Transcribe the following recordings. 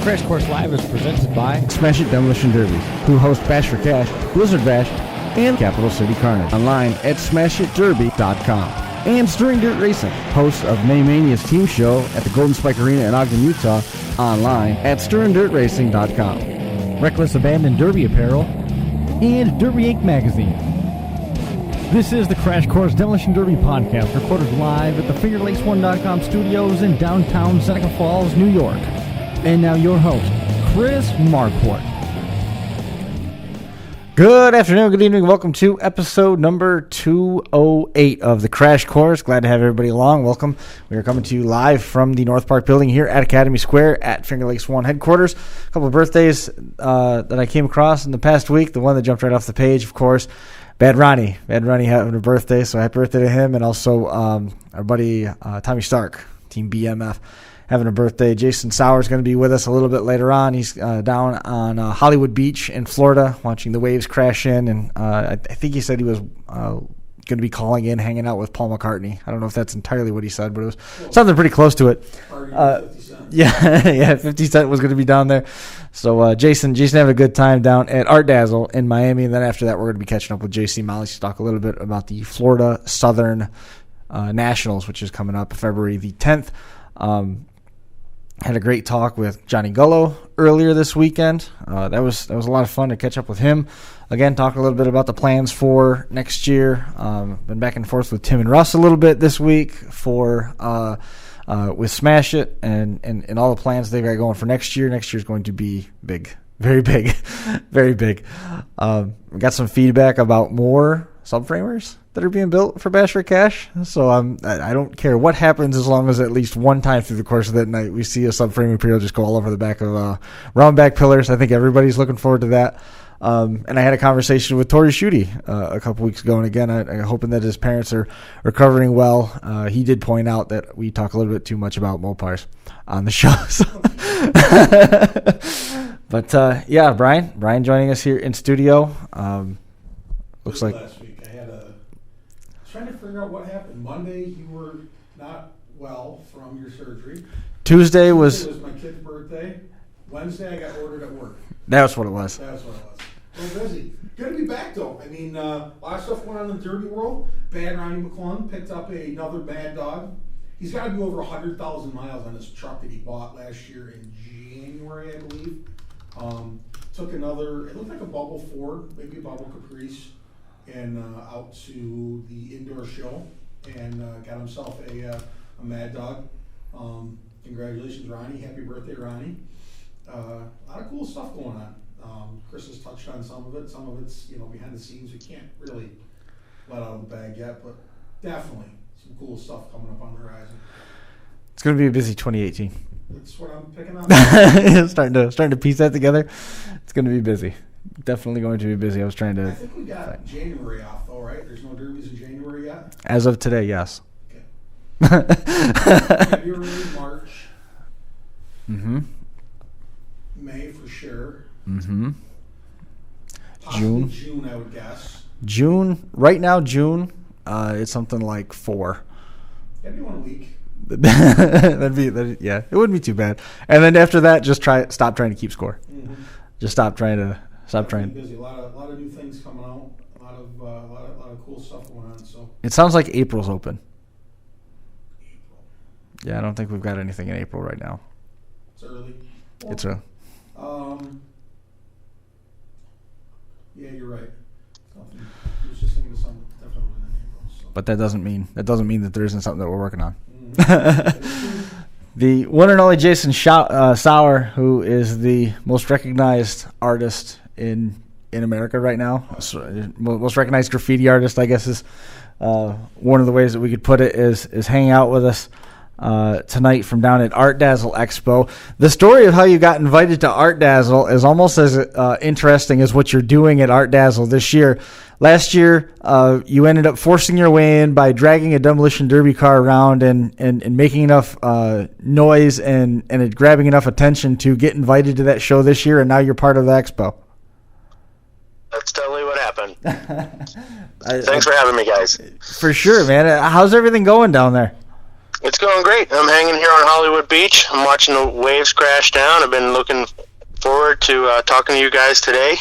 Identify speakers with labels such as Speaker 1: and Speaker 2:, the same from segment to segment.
Speaker 1: Crash Course Live is presented by
Speaker 2: Smash It Demolition Derby, who host Bash for Cash, Blizzard Bash, and Capital City Carnage. Online at smashitderby.com. And Stirring Dirt Racing, host of May Mania's team show at the Golden Spike Arena in Ogden, Utah. Online at stirringdirtracing.com.
Speaker 1: Reckless Abandon Derby Apparel, and Derby Inc. Magazine. This is the Crash Course Demolition Derby podcast, recorded live at the FingerLakes1.com studios in downtown Seneca Falls, New York. And now your host, Chris Marquardt.
Speaker 2: Good afternoon, good evening. Welcome to episode number 208 of the Crash Course. Glad to have everybody along. Welcome. We are coming to you live from the North Park building here at Academy Square at Finger Lakes One headquarters. A couple of birthdays that I came across in the past week. The one that jumped right off the page, of course, Bad Ronnie. Bad Ronnie having a birthday, so happy birthday to him. And also our buddy Tommy Stark, Team BMF, having a birthday. Jason Sauer is going to be with us a little bit later on. He's down on Hollywood Beach in Florida watching the waves crash in. And I think he said he was going to be calling in, hanging out with Paul McCartney. I don't know if that's entirely what he said, but it was something pretty close to it. 50 Cent. Yeah, 50 Cent was going to be down there. So Jason having a good time down at Art Dazzle in Miami. And then after that, we're going to be catching up with JC Molly to talk a little bit about the Florida Southern Nationals, which is coming up February the 10th. Had a great talk with Johnny Gullo earlier this weekend. That was a lot of fun to catch up with him. Again, talk a little bit about the plans for next year. Been back and forth with Tim and Russ a little bit this week for with Smash It and all the plans they've got going for next year. Next year is going to be big, very big, very big. We got some feedback about more subframers that are being built for Bash for Cash. So I don't care what happens as long as at least one time through the course of that night we see a subframe material just go all over the back of round back pillars. I think everybody's looking forward to that. And I had a conversation with Tori Schutte a couple weeks ago, and again, I'm hoping that his parents are recovering well. He did point out that we talk a little bit too much about Mopars on the show. So. But yeah, Brian joining us here in studio. Looks like
Speaker 3: last week trying to figure out what happened. Monday you were not well from your surgery.
Speaker 2: Tuesday was
Speaker 3: my kid's birthday. Wednesday I got ordered at work.
Speaker 2: That's what it was.
Speaker 3: A little busy. Good to be back though. I mean, a lot of stuff went on in the derby world. Bad Ronnie McClung picked up another Mad Dog. He's got to be over 100,000 miles on his truck that he bought last year in January, I believe. Took another, it looked like a Bubble Ford, maybe a Bubble Caprice, and out to the indoor show and got himself a Mad Dog. Congratulations, Ronnie. Happy birthday, Ronnie. A lot of cool stuff going on. Chris has touched on some of it. Some of it's behind the scenes. We can't really let out of the bag yet, but definitely some cool stuff coming up on the horizon.
Speaker 2: It's going to be a busy 2018.
Speaker 3: That's what I'm picking up.
Speaker 2: starting to piece that together. It's going to be busy. Definitely going to be busy. I
Speaker 3: think we got January off though, right? There's no derbies in January yet?
Speaker 2: As of today, yes.
Speaker 3: Okay. February, March.
Speaker 2: Mm-hmm.
Speaker 3: May for sure.
Speaker 2: Mm-hmm.
Speaker 3: Possibly June, I would guess.
Speaker 2: June. Right now, June, it's something like 4.
Speaker 3: That'd be 1 week.
Speaker 2: Yeah, it wouldn't be too bad. And then after that, just stop trying to keep score.
Speaker 3: Mm-hmm.
Speaker 2: Just stop trying.
Speaker 3: Busy. A lot of new things coming out. A lot of cool stuff going on. So
Speaker 2: it sounds like April's open.
Speaker 3: April.
Speaker 2: Yeah, I don't think we've got anything in April right now.
Speaker 3: It's early.
Speaker 2: Well, it's early.
Speaker 3: Yeah, you're right. I was just thinking of something definitely in April. So.
Speaker 2: But that doesn't mean that there isn't something that we're working on.
Speaker 3: Mm-hmm.
Speaker 2: The one and only Jason Sauer, who is the most recognized artist in America right now, most recognized graffiti artist, I guess, is one of the ways that we could put it, is hanging out with us tonight from down at Art Dazzle Expo. The story of how you got invited to Art Dazzle is almost as interesting as what you're doing at Art Dazzle this year. Last year, you ended up forcing your way in by dragging a demolition derby car around and making enough noise and it grabbing enough attention to get invited to that show this year, and now you're part of the expo.
Speaker 4: That's totally what happened. Thanks for having me, guys.
Speaker 2: For sure, man. How's everything going down there?
Speaker 4: It's going great. I'm hanging here on Hollywood Beach. I'm watching the waves crash down. I've been looking forward to talking to you guys today.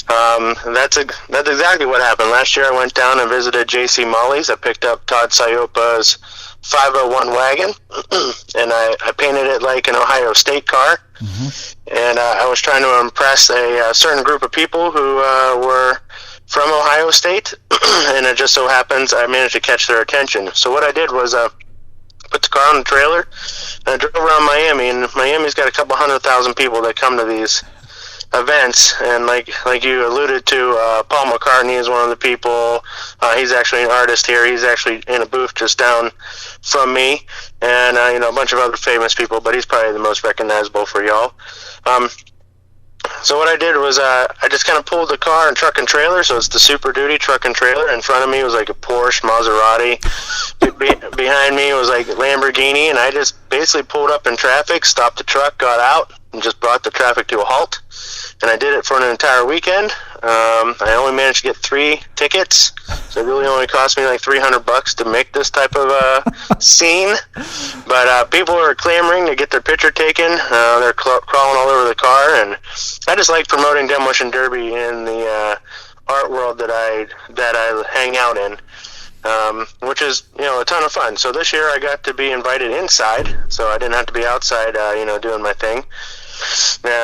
Speaker 4: That's exactly what happened. Last year I went down and visited J.C. Molly's. I picked up Todd Siopa's 501 wagon, and I painted it like an Ohio State car. Mm-hmm. And I was trying to impress a certain group of people who were from Ohio State, and it just so happens I managed to catch their attention. So what I did was put the car on the trailer, and I drove around Miami, and Miami's got a couple 100,000 people that come to these events, and like you alluded to, Paul McCartney is one of the people. He's actually an artist here. He's actually in a booth just down from me, and a bunch of other famous people, but he's probably the most recognizable for y'all. So what I did was I just kind of pulled the car and truck and trailer, so it's the Super Duty truck and trailer. In front of me was like a Porsche, Maserati. Behind me was like a Lamborghini, and I just basically pulled up in traffic, stopped the truck, got out, and just brought the traffic to a halt. And I did it for an entire weekend. I only managed to get 3 tickets, so it really only cost me like $300 to make this type of scene. But people are clamoring to get their picture taken. They're crawling all over the car, and I just like promoting Demolition Derby in the art world that I hang out in, which is a ton of fun. So this year I got to be invited inside, so I didn't have to be outside, doing my thing.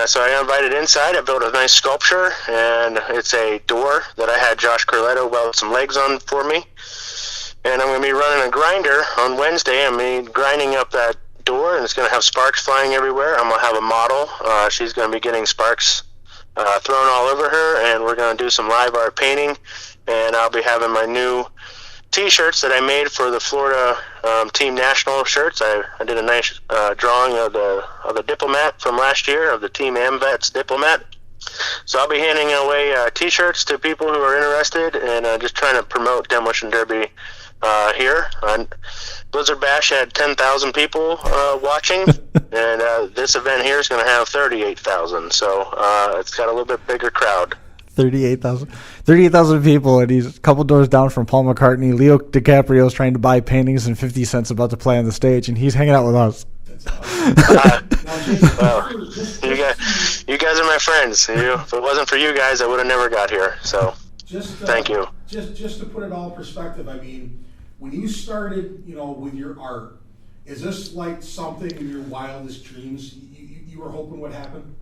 Speaker 4: So I got invited inside. I built a nice sculpture, and it's a door that I had Josh Corletto weld some legs on for me. And I'm going to be running a grinder on Wednesday. I'm going to be grinding up that door, and it's going to have sparks flying everywhere. I'm going to have a model. She's going to be getting sparks thrown all over her, and we're going to do some live art painting. And I'll be having my new T-shirts that I made for the Florida Team National shirts. I did a nice drawing of the diplomat from last year, of the Team AmVets diplomat. So I'll be handing away T-shirts to people who are interested, and just trying to promote Demolition Derby here. Blizzard Bash had 10,000 people watching, and this event here is going to have 38,000. So it's got a little bit bigger crowd.
Speaker 2: 38,000 people, and he's a couple doors down from Paul McCartney. Leo DiCaprio's trying to buy paintings, and 50 Cent's about to play on the stage, and he's hanging out with us.
Speaker 4: Well, you guys are my friends. If it wasn't for you guys, I would have never got here. So thank you.
Speaker 3: Just to put it all in perspective, I mean, when you started, with your art, is this like something in your wildest dreams you were hoping would happen?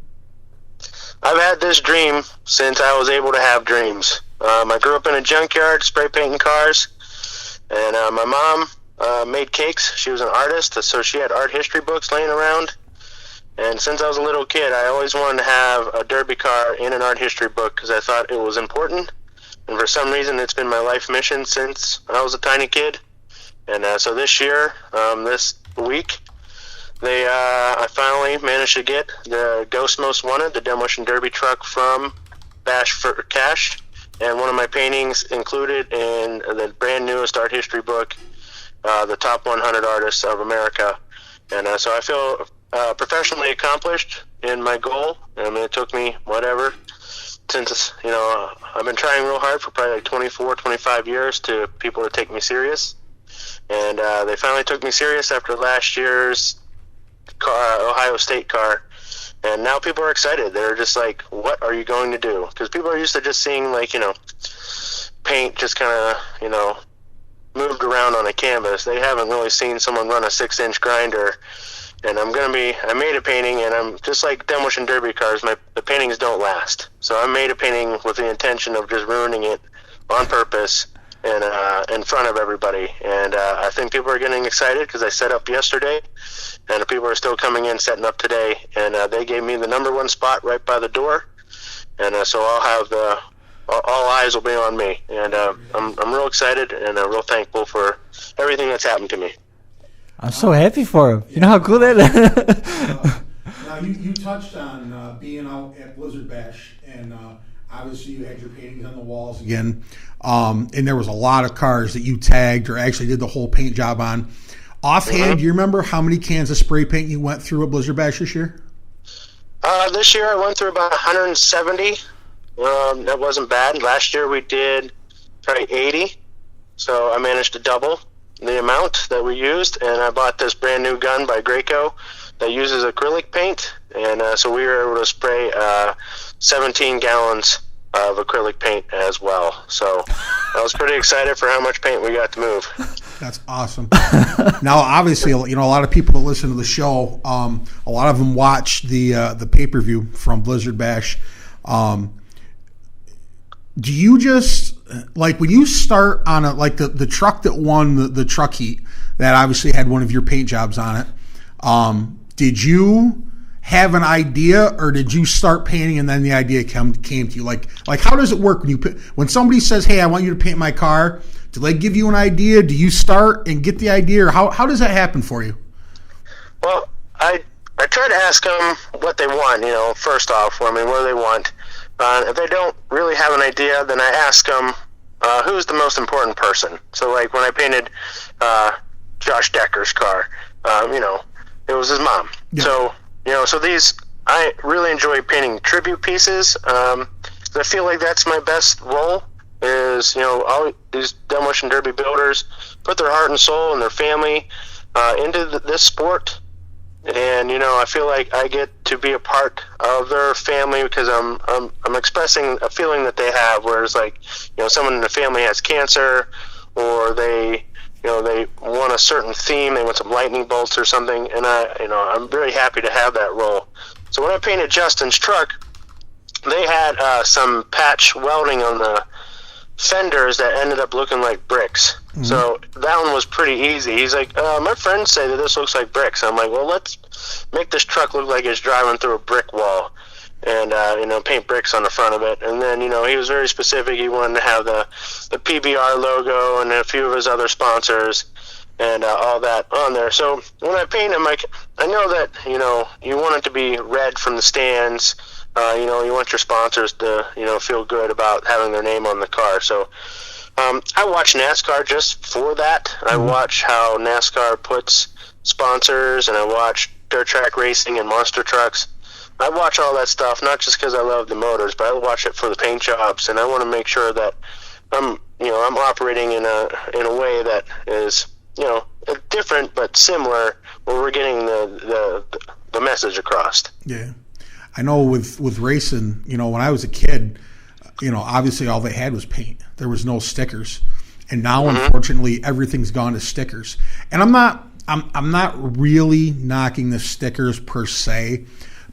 Speaker 4: I've had this dream since I was able to have dreams. I grew up in a junkyard, spray painting cars, and my mom made cakes. She was an artist, so she had art history books laying around. And since I was a little kid, I always wanted to have a derby car in an art history book because I thought it was important. And for some reason, it's been my life mission since I was a tiny kid. And so this year, this week, I finally managed to get the Ghost Most Wanted, the Demolition Derby truck from Bash for Cash, and one of my paintings included in the brand newest art history book, the Top 100 Artists of America. And so I feel professionally accomplished in my goal. I mean, it took me whatever, since I've been trying real hard for probably like 24, 25 years to people to take me serious. And they finally took me serious after last year's Ohio State car, and now people are excited. They're just like, what are you going to do? Because people are used to just seeing paint just kind of moved around on a canvas. They haven't really seen someone run a 6-inch grinder. And I made a painting, and I'm just like Demolition Derby cars, the paintings don't last. So I made a painting with the intention of just ruining it on purpose and in front of everybody. And I think people are getting excited because I set up yesterday, and people are still coming in, setting up today. And they gave me the number 1 spot right by the door. And so I'll have all eyes will be on me. And I'm real excited and real thankful for everything that's happened to me.
Speaker 2: I'm so happy for him. You know how cool that is?
Speaker 3: Now, you touched on being out at Blizzard Bash, and obviously you had your paintings on the walls again. And there was a lot of cars that you tagged or actually did the whole paint job on. Offhand, do you remember how many cans of spray paint you went through at Blizzard Bash this year?
Speaker 4: This year I went through about 170. That wasn't bad. Last year we did probably 80, so I managed to double. the amount that we used, and I bought this brand new gun by Graco that uses acrylic paint, and so we were able to spray 17 gallons of acrylic paint as well. So I was pretty excited for how much paint we got to move.
Speaker 3: That's awesome. Now, obviously, a lot of people that listen to the show, a lot of them watch the pay-per-view from Blizzard Bash. Do you just, like, when you start on the truck that won the truck heat, that obviously had one of your paint jobs on it, did you have an idea, or did you start painting and then the idea came to you? Like how does it work when somebody says, "Hey, I want you to paint my car"? Do they give you an idea? Do you start and get the idea, or how does that happen for you?
Speaker 4: Well, I try to ask them what they want. First off, what do they want? If they don't really have an idea, then I ask them who's the most important person. So, like when I painted Josh Decker's car, it was his mom. Yeah. So these, I really enjoy painting tribute pieces. I feel like that's my best role, is, all these demolition derby builders put their heart and soul and their family into this sport. And, I feel like I get to be a part of their family because I'm expressing a feeling that they have, whereas, like, someone in the family has cancer, or they want a certain theme, they want some lightning bolts or something, and I'm very happy to have that role. So when I painted Justin's truck, they had some patch welding on the fenders that ended up looking like bricks. Mm-hmm. So that one was pretty easy. He's like, my friends say that this looks like bricks. I'm like, well, let's make this truck look like it's driving through a brick wall, and paint bricks on the front of it. And then, he was very specific. He wanted to have the PBR logo and a few of his other sponsors and all that on there. So when I paint him, I know that, you want it to be red from the stands. You want your sponsors to, feel good about having their name on the car. So I watch NASCAR just for that. Mm-hmm. I watch how NASCAR puts sponsors, and I watch dirt track racing and monster trucks. I watch all that stuff, not just because I love the motors, but I watch it for the paint jobs, and I want to make sure that I'm operating in a way that is, different but similar, where we're getting the message across.
Speaker 3: Yeah. I know with racing, when I was a kid, obviously all they had was paint. There was no stickers. And now, mm-hmm. unfortunately, everything's gone to stickers. And I'm not really knocking the stickers per se,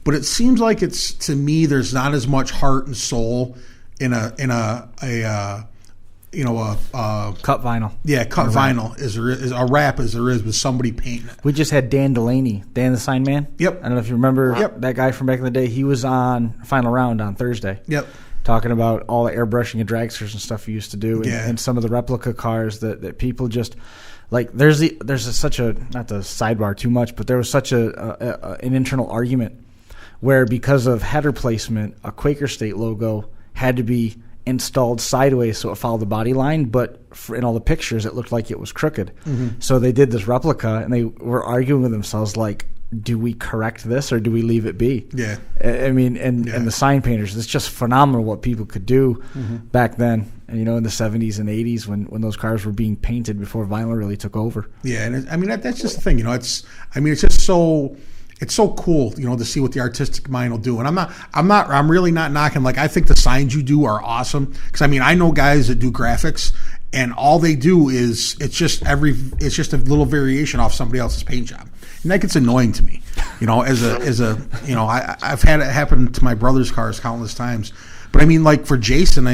Speaker 3: but it seems like to me, there's not as much heart and soul in a
Speaker 2: cut vinyl.
Speaker 3: Yeah, cut vinyl is a wrap as there is with somebody painting it.
Speaker 2: We just had Dan Delaney, Dan the Sign Man.
Speaker 3: Yep.
Speaker 2: I don't know if you remember
Speaker 3: Yep.
Speaker 2: that guy from back in the day. He was on Final Round on Thursday.
Speaker 3: Yep.
Speaker 2: Talking about all the airbrushing and dragsters and stuff he used to do, and some of the replica cars that people just like. There's such a, not to sidebar too much, but there was such an internal argument where, because of header placement, a Quaker State logo had to be installed sideways so it followed the body line, but in all the pictures it looked like it was crooked. Mm-hmm. So they did this replica, and they were arguing with themselves, like, do we correct this or do we leave it be?
Speaker 3: Yeah.
Speaker 2: I mean, and the sign painters, it's just phenomenal what people could do back then, in the 70s and 80s when those cars were being painted before vinyl really took over.
Speaker 3: Yeah, and that's just the thing, it's just so... It's so cool, to see what the artistic mind will do. And I'm really not knocking. Like, I think the signs you do are awesome. Because I know guys that do graphics, and all they do is it's just a little variation off somebody else's paint job, and that gets annoying to me. I've had it happen to my brother's cars countless times. But like for Jason,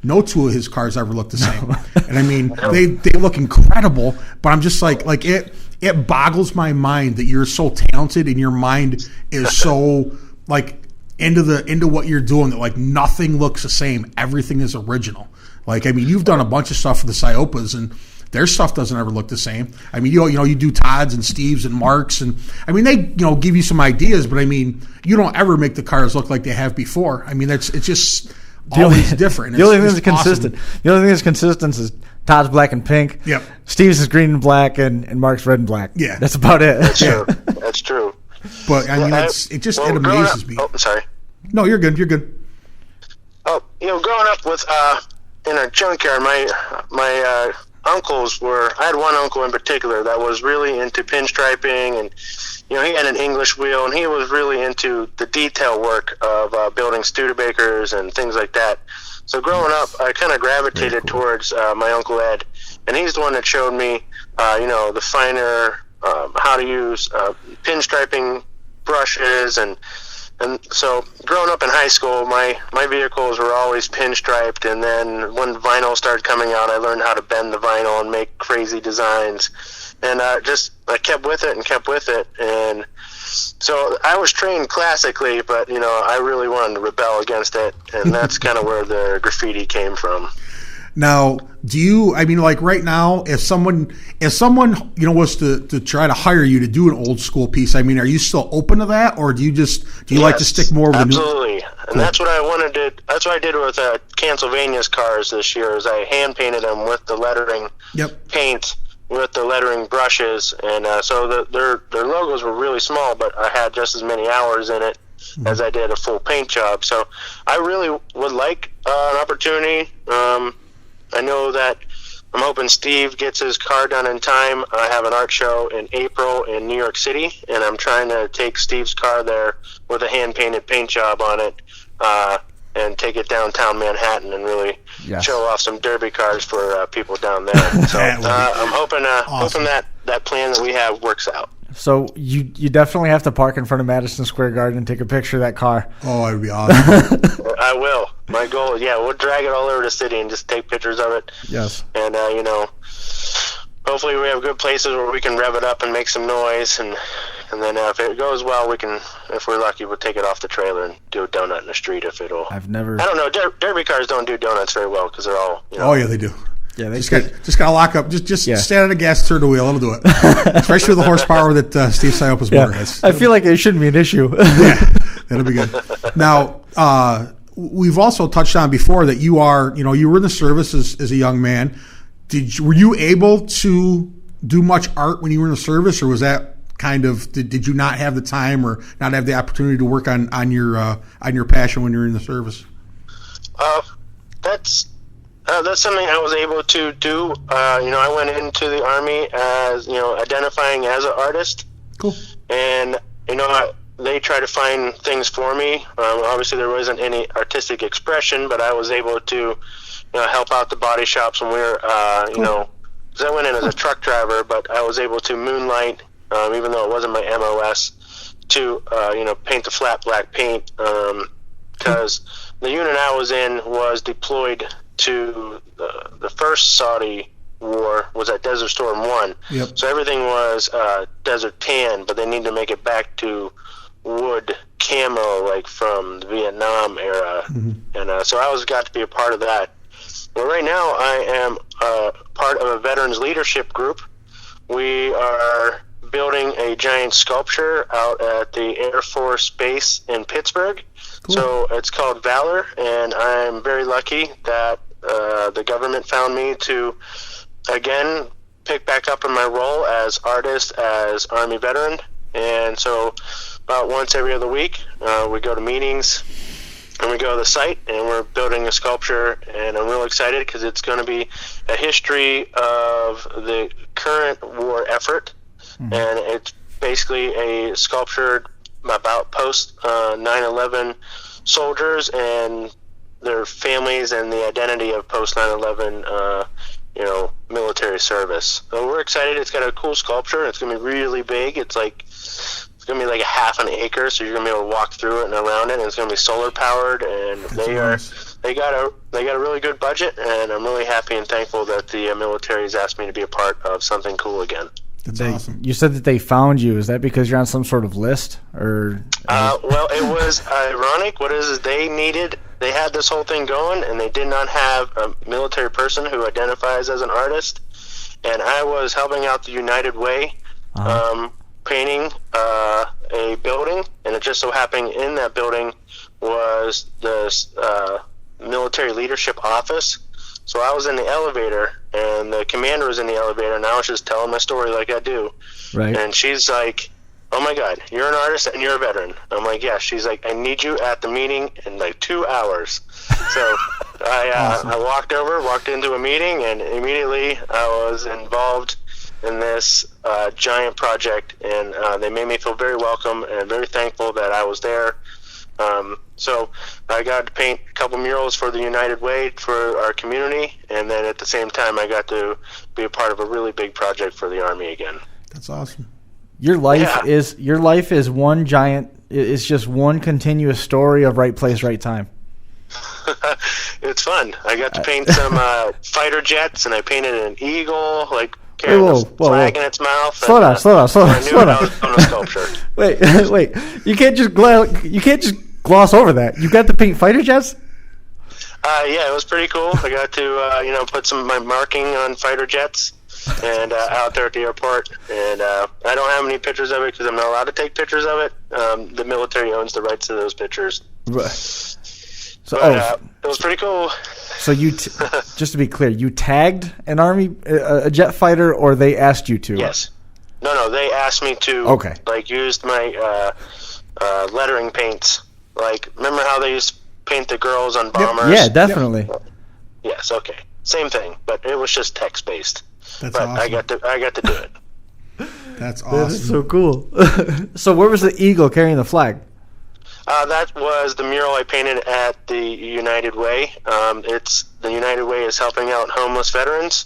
Speaker 3: no two of his cars ever look the same. And they look incredible. But I'm just like it boggles my mind that you're so talented and your mind is so into what you're doing that nothing looks the same. Everything is original. You've done a bunch of stuff for the Ciopas, and their stuff doesn't ever look the same. You do Todd's and Steve's and Mark's, and they give you some ideas, but you don't ever make the cars look like they have before. It's just always different.
Speaker 2: The only thing that's consistent. The only thing that's consistent is Todd's black and pink.
Speaker 3: Yep.
Speaker 2: Steve's is green and black, and Mark's red and black.
Speaker 3: Yeah.
Speaker 2: That's about it.
Speaker 4: That's true. That's true.
Speaker 3: But it amazes me.
Speaker 4: Oh, sorry.
Speaker 3: No, you're good. You're good.
Speaker 4: Oh, growing up with in a junkyard, my uncles I had one uncle in particular that was really into pinstriping, and he had an English wheel, and he was really into the detail work of building Studebakers and things like that. So growing up, I kind of gravitated towards my Uncle Ed, and he's the one that showed me, the finer, how to use pinstriping brushes, and so growing up in high school, my vehicles were always pinstriped, and then when vinyl started coming out, I learned how to bend the vinyl and make crazy designs, and I kept with it, and so I was trained classically, but I really wanted to rebel against it, and that's kind of where the graffiti came from.
Speaker 3: Now, right now, if someone was to try to hire you to do an old school piece, are you still open to that, or do you like to stick more with
Speaker 4: absolutely.
Speaker 3: the new?
Speaker 4: And that's what I wanted to. That's what I did with Pennsylvania's cars this year. Is I hand painted them with the lettering paint, with the lettering brushes, and so their logos were really small, but I had just as many hours in it as I did a full paint job. So I really would like an opportunity. I know that I'm hoping Steve gets his car done in time. I have an art show in April in New York City, and I'm trying to take Steve's car there with a hand-painted paint job on it, and take it downtown Manhattan and really show off some derby cars for people down there. So I'm hoping that plan that we have works out.
Speaker 2: So you definitely have to park in front of Madison Square Garden and take a picture of that car.
Speaker 3: Oh, it would be awesome.
Speaker 4: I will. My goal, we'll drag it all over the city and just take pictures of it.
Speaker 2: Yes.
Speaker 4: And, hopefully we have good places where we can rev it up and make some noise. And then if it goes well, if we're lucky, we'll take it off the trailer and do a donut in the street I don't know. Derby cars don't do donuts very well because they're all,
Speaker 3: Oh, yeah, they do.
Speaker 2: Yeah, they
Speaker 3: just gotta lock up. Just stand on the gas, turn the wheel. It'll do it. Especially with the horsepower that Steve Sioppa's motor has.
Speaker 2: I feel like it shouldn't be an issue.
Speaker 3: Yeah, that'll be good. Now, we've also touched on before that you were in the service as a young man. Were you able to do much art when you were in the service, or was that kind of did you not have the time or not have the opportunity to work on your passion when you were in the service?
Speaker 4: That's something I was able to do. I went into the Army as, identifying as an artist.
Speaker 3: Cool.
Speaker 4: And, they try to find things for me. Obviously, there wasn't any artistic expression, but I was able to, help out the body shops when we were, because I went in as a truck driver, but I was able to moonlight, even though it wasn't my MOS, to, paint the flat black paint, because the unit I was in was deployed to the first Saudi war was at Desert Storm 1.
Speaker 3: Yep.
Speaker 4: So everything was desert tan, but they need to make it back to wood camo, like from the Vietnam era. Mm-hmm. And so I got to be a part of that. Well, right now I am part of a veterans leadership group. We are building a giant sculpture out at the Air Force Base in Pittsburgh. Cool. So it's called Valor, and I'm very lucky that the government found me to, again, pick back up in my role as artist, as Army veteran. And so about once every other week, we go to meetings, and we go to the site, and we're building a sculpture, and I'm real excited because it's going to be a history of the current war effort, and it's basically a sculpture about post 9/11 soldiers and their families and the identity of post 9/11 military service. So we're excited. It's got a cool sculpture. It's going to be really big. It's going to be like a half an acre, so you're going to be able to walk through it and around it, and it's going to be solar powered, and they got a really good budget, and I'm really happy and thankful that the military has asked me to be a part of something cool again.
Speaker 3: That's awesome.
Speaker 2: You said that they found you. Is that because you're on some sort of list, or?
Speaker 4: Well, it was ironic. What is they had this whole thing going, and they did not have a military person who identifies as an artist, and I was helping out the United Way, painting a building, and it just so happened in that building was the military leadership office. So I was in the elevator, and the commander was in the elevator, and I was just telling my story like I do.
Speaker 2: Right.
Speaker 4: And she's like, "Oh my God, you're an artist and you're a veteran." I'm like, "Yeah." She's like, "I need you at the meeting in like 2 hours." So I walked into a meeting, and immediately I was involved in this giant project, and they made me feel very welcome and very thankful that I was there. So I got to paint a couple murals for the United Way for our community, and then at the same time I got to be a part of a really big project for the Army again.
Speaker 3: That's awesome.
Speaker 2: Your life is one giant. It's just one continuous story of right place, right time.
Speaker 4: It's fun. I got to paint some fighter jets, and I painted an eagle, like carrying a flag in its mouth.
Speaker 2: Slow down.
Speaker 4: I knew I was doing a sculpture.
Speaker 2: Wait. You can't just gloss over that. You got to paint fighter jets?
Speaker 4: Yeah, it was pretty cool. I got to put some of my marking on fighter jets and out there at the airport. And I don't have any pictures of it because I'm not allowed to take pictures of it. The military owns the rights to those pictures.
Speaker 2: Right. So,
Speaker 4: it was pretty cool.
Speaker 2: So you, just to be clear, you tagged an Army, a jet fighter, or they asked you to?
Speaker 4: Yes. No, they asked me to.
Speaker 2: Okay.
Speaker 4: Use my lettering paints. Remember how they used to paint the girls on bombers?
Speaker 2: Yeah, definitely.
Speaker 4: Yes. Okay. Same thing, but it was just text based.
Speaker 3: That's awesome.
Speaker 4: I got to do it.
Speaker 3: That's awesome.
Speaker 2: That is so cool. So where was the eagle carrying the flag?
Speaker 4: That was the mural I painted at the United Way. The United Way is helping out homeless veterans,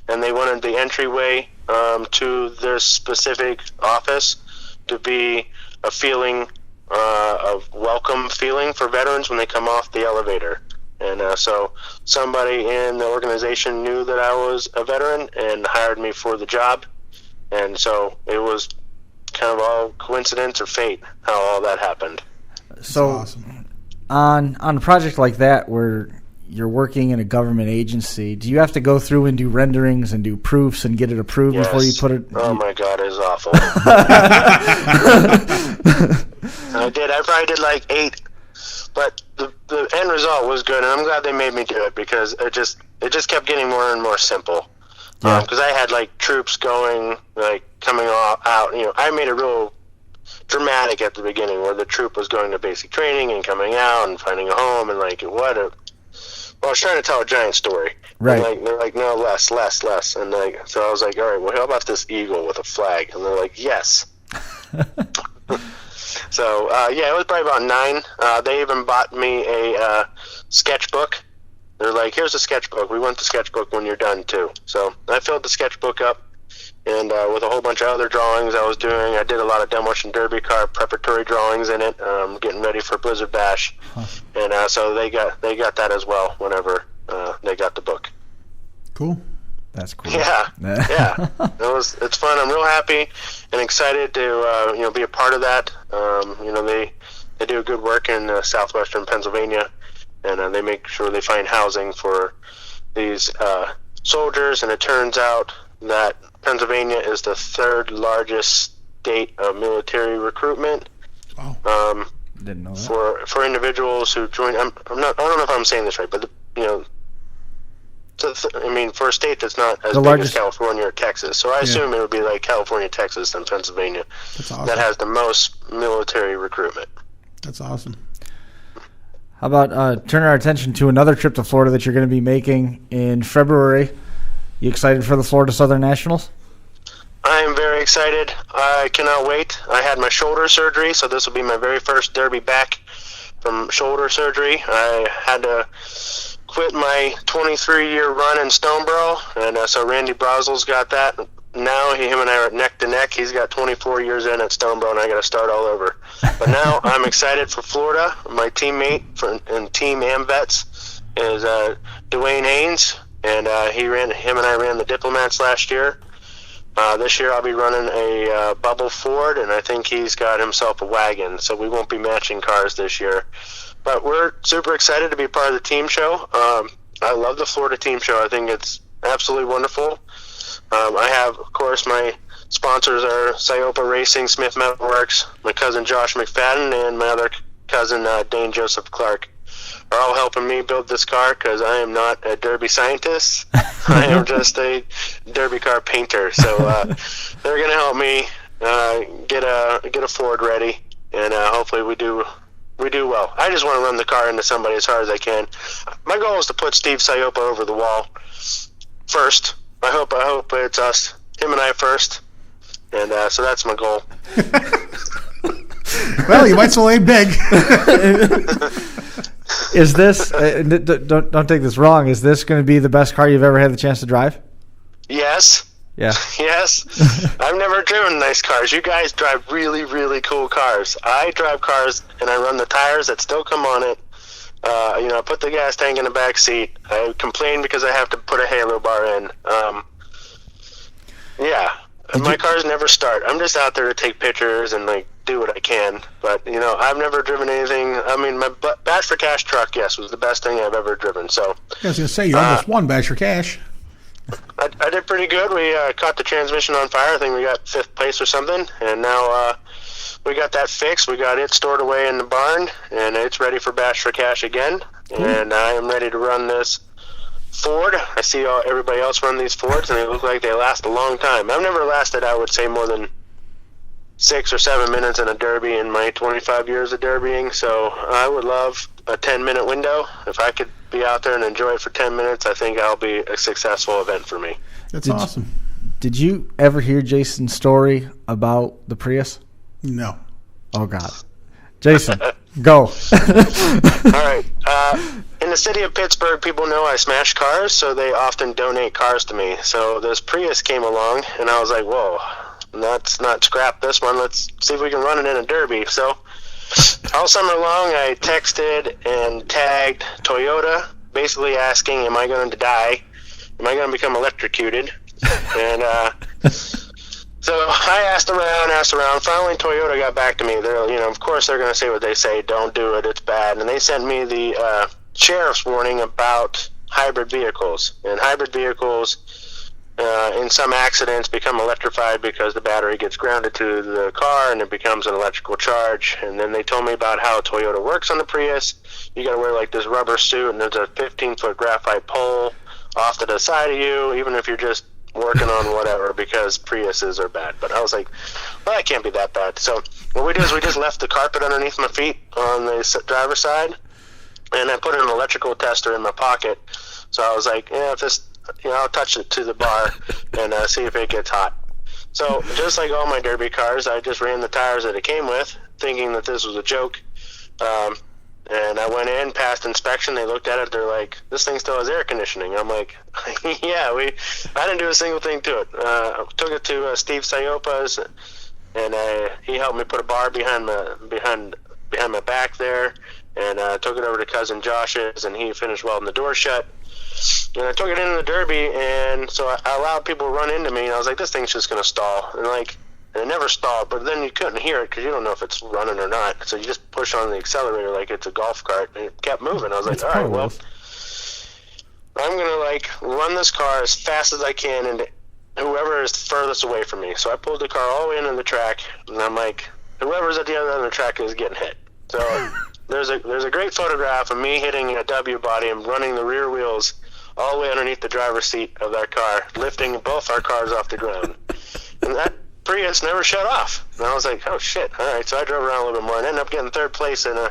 Speaker 4: and they wanted the entryway to their specific office to be a feeling of welcome feeling for veterans when they come off the elevator. And so somebody in the organization knew that I was a veteran and hired me for the job. And so it was kind of all coincidence or fate how all that happened.
Speaker 2: So
Speaker 3: awesome.
Speaker 2: On a project like that where you're working in a government agency, do you have to go through and do renderings and do proofs and get it approved before you put it?
Speaker 4: Oh my God, it was awful. I did. I probably did 8, but the end result was good, and I'm glad they made me do it because it just kept getting more and more simple.
Speaker 2: Yeah.
Speaker 4: Because I had troops going coming out. I made it real dramatic at the beginning where the troop was going to basic training and coming out and finding a home and I was trying to tell a giant story.
Speaker 2: Right.
Speaker 4: And they're like, no, less. And so I was like, all right, well, how about this eagle with a flag? And they're like, yes. So, it was probably about 9. They even bought me a sketchbook. They're like, here's a sketchbook. We want the sketchbook when you're done, too. So I filled the sketchbook up, and with a whole bunch of other drawings I was doing. I did a lot of demolition derby car preparatory drawings in it, getting ready for Blizzard Bash. Huh. And so they got that as well whenever they got the book.
Speaker 3: Cool.
Speaker 2: That's cool.
Speaker 4: Yeah. It's fun. I'm real happy and excited to be a part of that. They do good work in southwestern Pennsylvania, and they make sure they find housing for these soldiers. And it turns out that Pennsylvania is the 3rd largest state of military recruitment.
Speaker 2: Wow. Didn't know that.
Speaker 4: For individuals who join. I don't know if I'm saying this right, but for a state that's not as big as California or Texas, so I assume it would be like California, Texas, and Pennsylvania.
Speaker 3: That's awesome.
Speaker 4: That has the most military recruitment.
Speaker 3: That's awesome.
Speaker 2: How about turning our attention to another trip to Florida that you're going to be making in February? You excited for the Florida Southern Nationals?
Speaker 4: I am very excited. I cannot wait. I had my shoulder surgery, so this will be my very first derby back from shoulder surgery. I had to quit my 23-year run in Stoneboro, and so Randy Brazel's got that. Now him and I are neck to neck. He's got 24 years in at Stoneboro, and I got to start all over. But now I'm excited for Florida. My teammate in Team AmVets is Dwayne Haynes, and him and I ran the Diplomats last year. This year I'll be running a Bubble Ford, and I think he's got himself a wagon, so we won't be matching cars this year. But we're super excited to be part of the team show. I love the Florida team show. I think it's absolutely wonderful. I have, of course, my sponsors are Ciopa Racing, Smith Metalworks, my cousin Josh McFadden, and my other cousin Dane Joseph Clark are all helping me build this car because I am not a derby scientist. I am just a derby car painter. So they're going to help me get a Ford ready, and hopefully we do we do well. I just want to run the car into somebody as hard as I can. My goal is to put Steve Sauer over the wall first. I hope it's us, him and I first, and so that's my goal.
Speaker 5: Well, you might as well aim big.
Speaker 2: Is this don't take this wrong? Is this going to be the best car you've ever had the chance to drive?
Speaker 4: Yes.
Speaker 2: Yeah.
Speaker 4: Yes. I've never driven nice cars. You guys drive really, really cool cars. I drive cars and I run the tires that still come on it. I put the gas tank in the back seat. I complain because I have to put a halo bar in. My cars never start. I'm just out there to take pictures and do what I can. But I've never driven anything. I mean, my Bash for Cash truck, yes, was the best thing I've ever driven. So
Speaker 5: I was going to say, you almost won Bash for Cash.
Speaker 4: I did pretty good. We caught the transmission on fire. I think we got 5th place or something. And now we got that fixed. We got it stored away in the barn, and it's ready for Bash for Cash again. And I am ready to run this Ford. I see everybody else run these Fords, and they look like they last a long time. I've never lasted, I would say, more than 6 or 7 minutes in a derby in my 25 years of derbying. So I would love a 10-minute window. If I could be out there and enjoy it for 10 minutes, I think I'll be a successful event for me.
Speaker 5: That's awesome.
Speaker 2: Did you ever hear Jason's story about the Prius?
Speaker 5: No.
Speaker 2: Oh, God. Jason, go.
Speaker 4: All right. In the city of Pittsburgh, people know I smash cars, so they often donate cars to me. So this Prius came along, and I was like, whoa, let's not scrap this one. Let's see if we can run it in a derby. So all summer long, I texted and tagged Toyota, basically asking, am I going to die? Am I going to become electrocuted? And so I asked around. Finally, Toyota got back to me. They're, of course, they're going to say what they say. Don't do it. It's bad. And they sent me the sheriff's warning about hybrid vehicles. And hybrid vehicles, in some accidents, become electrified because the battery gets grounded to the car and it becomes an electrical charge. And then they told me about how Toyota works on the Prius. You got to wear this rubber suit, and there's a 15-foot graphite pole off to the side of you, even if you're just working on whatever, because Priuses are bad. But I was like, well, that can't be that bad. So what we did is we just left the carpet underneath my feet on the driver's side, and I put an electrical tester in my pocket. So I was like, if this, I'll touch it to the bar and see if it gets hot. So just like all my derby cars, I just ran the tires that it came with, thinking that this was a joke. And I went in, passed inspection. They looked at it. They're like, "This thing still has air conditioning." I'm like, "Yeah, I didn't do a single thing to it." I took it to Steve Sauer's, and he helped me put a bar behind my back there, and took it over to cousin Josh's, and he finished welding the door shut. And I took it into the derby, and so I allowed people to run into me, and I was like, "This thing's just gonna stall," and it never stalled, but then you couldn't hear it because you don't know if it's running or not. So you just push on the accelerator like it's a golf cart, and it kept moving. I was like, all right, well, I'm going to run this car as fast as I can into whoever is furthest away from me. So I pulled the car all the way into the track, and I'm like, whoever's at the other end of the track is getting hit. So there's a great photograph of me hitting a W body and running the rear wheels all the way underneath the driver's seat of that car, lifting both our cars off the ground. And that Prius never shut off, and I was like, "Oh shit!" All right, so I drove around a little bit more and ended up getting 3rd place in a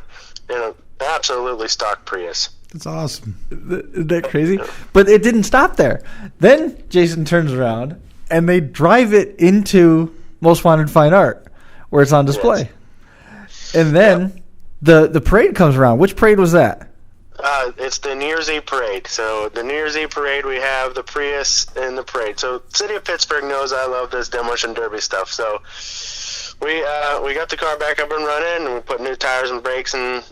Speaker 4: absolutely stock Prius.
Speaker 5: That's awesome.
Speaker 2: Isn't that crazy? But it didn't stop there. Then Jason turns around and they drive it into Most Wanted Fine Art, where it's on display. Yes. And then the parade comes around. Which parade was that?
Speaker 4: It's the New Year's Eve parade. So the New Year's Eve parade, we have the Prius in the parade. So City of Pittsburgh knows I love this demolition derby stuff. So we got the car back up and running, and we put new tires and brakes and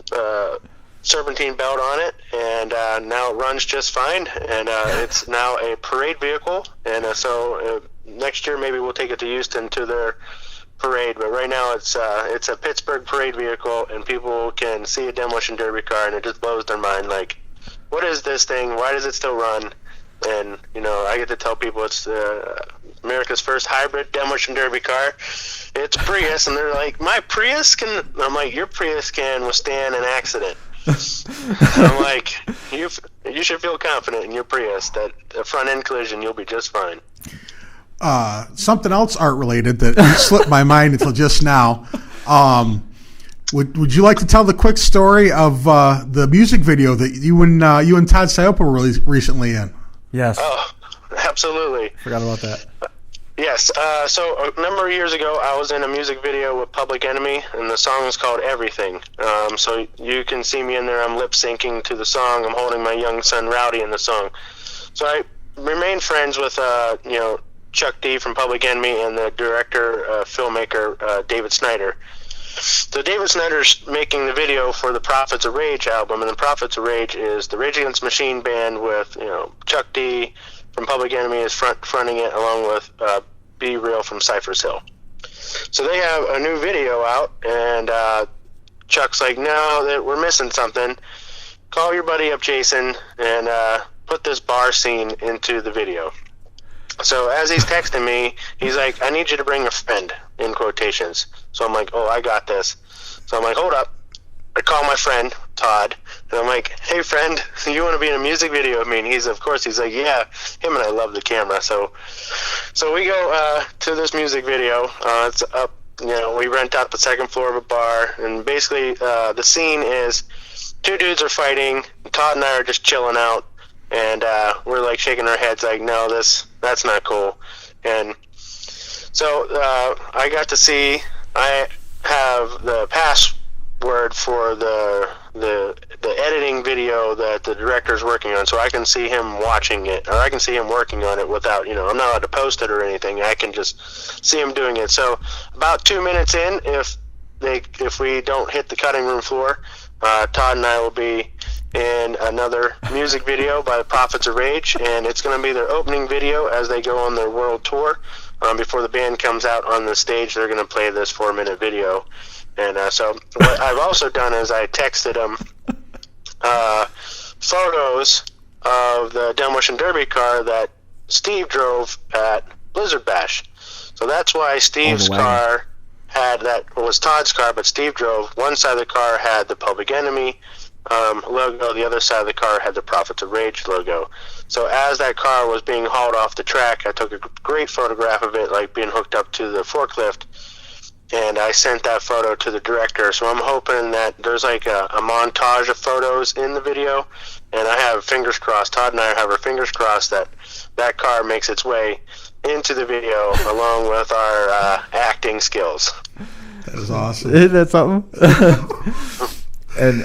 Speaker 4: serpentine belt on it, and now it runs just fine. And it's now a parade vehicle. And so next year maybe we'll take it to Houston to their parade, but right now it's a Pittsburgh parade vehicle, and people can see a demolition derby car, and it just blows their mind. Like, what is this thing? Why does it still run? And I get to tell people it's America's first hybrid demolition derby car. It's Prius, and they're like, "My Prius can?" I'm like, "Your Prius can withstand an accident." I'm like, you should feel confident in your Prius that a front end collision, you'll be just fine.
Speaker 5: Something else art related that slipped my mind until just now. Would you like to tell the quick story of the music video that you and Todd Sauer were recently in?
Speaker 2: Yes.
Speaker 4: Oh, absolutely.
Speaker 2: Forgot about that.
Speaker 4: Yes. So a number of years ago, I was in a music video with Public Enemy, and the song is called Everything. So you can see me in there. I'm lip syncing to the song. I'm holding my young son Rowdy in the song. So I remained friends with Chuck D from Public Enemy and the director, filmmaker David Snyder. So David Snyder's making the video for the Prophets of Rage album, and the Prophets of Rage is the Rage Against the Machine band with Chuck D from Public Enemy is fronting it, along with Be Real from Cypress Hill. So they have a new video out, and Chuck's like, no, we're missing something. Call your buddy up, Jason, and put this bar scene into the video. So as he's texting me, he's like, I need you to bring a friend, in quotations. So I'm like, oh, I got this. So I'm like, hold up. I call my friend, Todd, and I'm like, hey, friend, you want to be in a music video with me? And he's like, yeah, him and I love the camera. So we go to this music video. It's up, we rent out the second floor of a bar, and basically the scene is two dudes are fighting. Todd and I are just chilling out, and we're like shaking our heads like, no, that's not cool. And so I got to see, I have the password for the editing video that the director's working on, so I can see him watching it, or I can see him working on it without, I'm not allowed to post it or anything. I can just see him doing it. So about 2 minutes in, if we don't hit the cutting room floor, Todd and I will be in another music video by the Prophets of Rage, and it's going to be their opening video as they go on their world tour. Before the band comes out on the stage, they're going to play this 4-minute video. And so what I've also done is I texted them photos of the Demolition Derby car that Steve drove at Blizzard Bash. So that's why Steve's car was Todd's car, but Steve drove. One side of the car had the Public Enemy logo, the other side of the car had the Prophets of Rage logo. So as that car was being hauled off the track, I took a great photograph of it, like being hooked up to the forklift, and I sent that photo to the director. So I'm hoping that there's like a montage of photos in the video, and I have fingers crossed, Todd and I have our fingers crossed that car makes its way into the video along with our acting skills.
Speaker 5: That is awesome.
Speaker 2: Isn't that something? And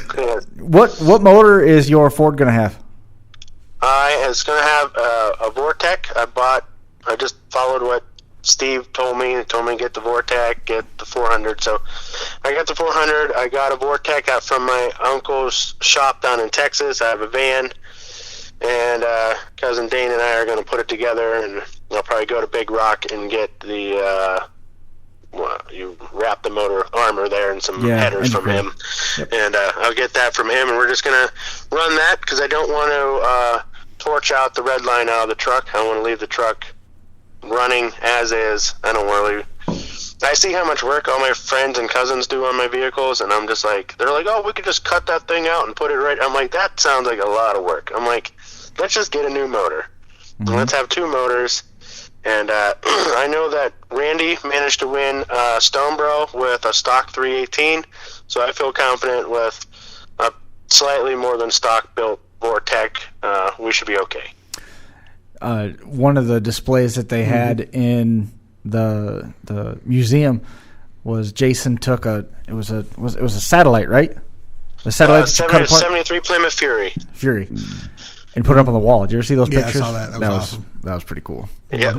Speaker 2: what motor is your Ford going to have?
Speaker 4: It's going to have a Vortec. I just followed what Steve told me. He told me to get the Vortec, get the 400. So I got the 400. I got a Vortec out from my uncle's shop down in Texas. I have a van, and cousin Dane and I are going to put it together, and I'll probably go to Big Rock and get the you wrap the motor armor there and some headers from him. Yep. And I'll get that from him, and we're just going to run that because I don't want to torch out the red line out of the truck. I want to leave the truck running as is. I don't really. I see how much work all my friends and cousins do on my vehicles, and I'm just like, they're like, oh, we could just cut that thing out and put it right. I'm like, that sounds like a lot of work. I'm like, let's just get a new motor. Mm-hmm. Let's have two motors. And I know that Randy managed to win Stonebro with a stock 318, so I feel confident with a slightly more than stock built Vortec, we should be okay.
Speaker 2: One of the displays that they had in the museum was Jason took it was a satellite, right? The satellite
Speaker 4: 73 Plymouth Fury.
Speaker 2: And put it up on the wall. Did you ever see those pictures?
Speaker 5: Yeah, I saw that. That was awesome.
Speaker 2: That was pretty cool.
Speaker 4: Yeah,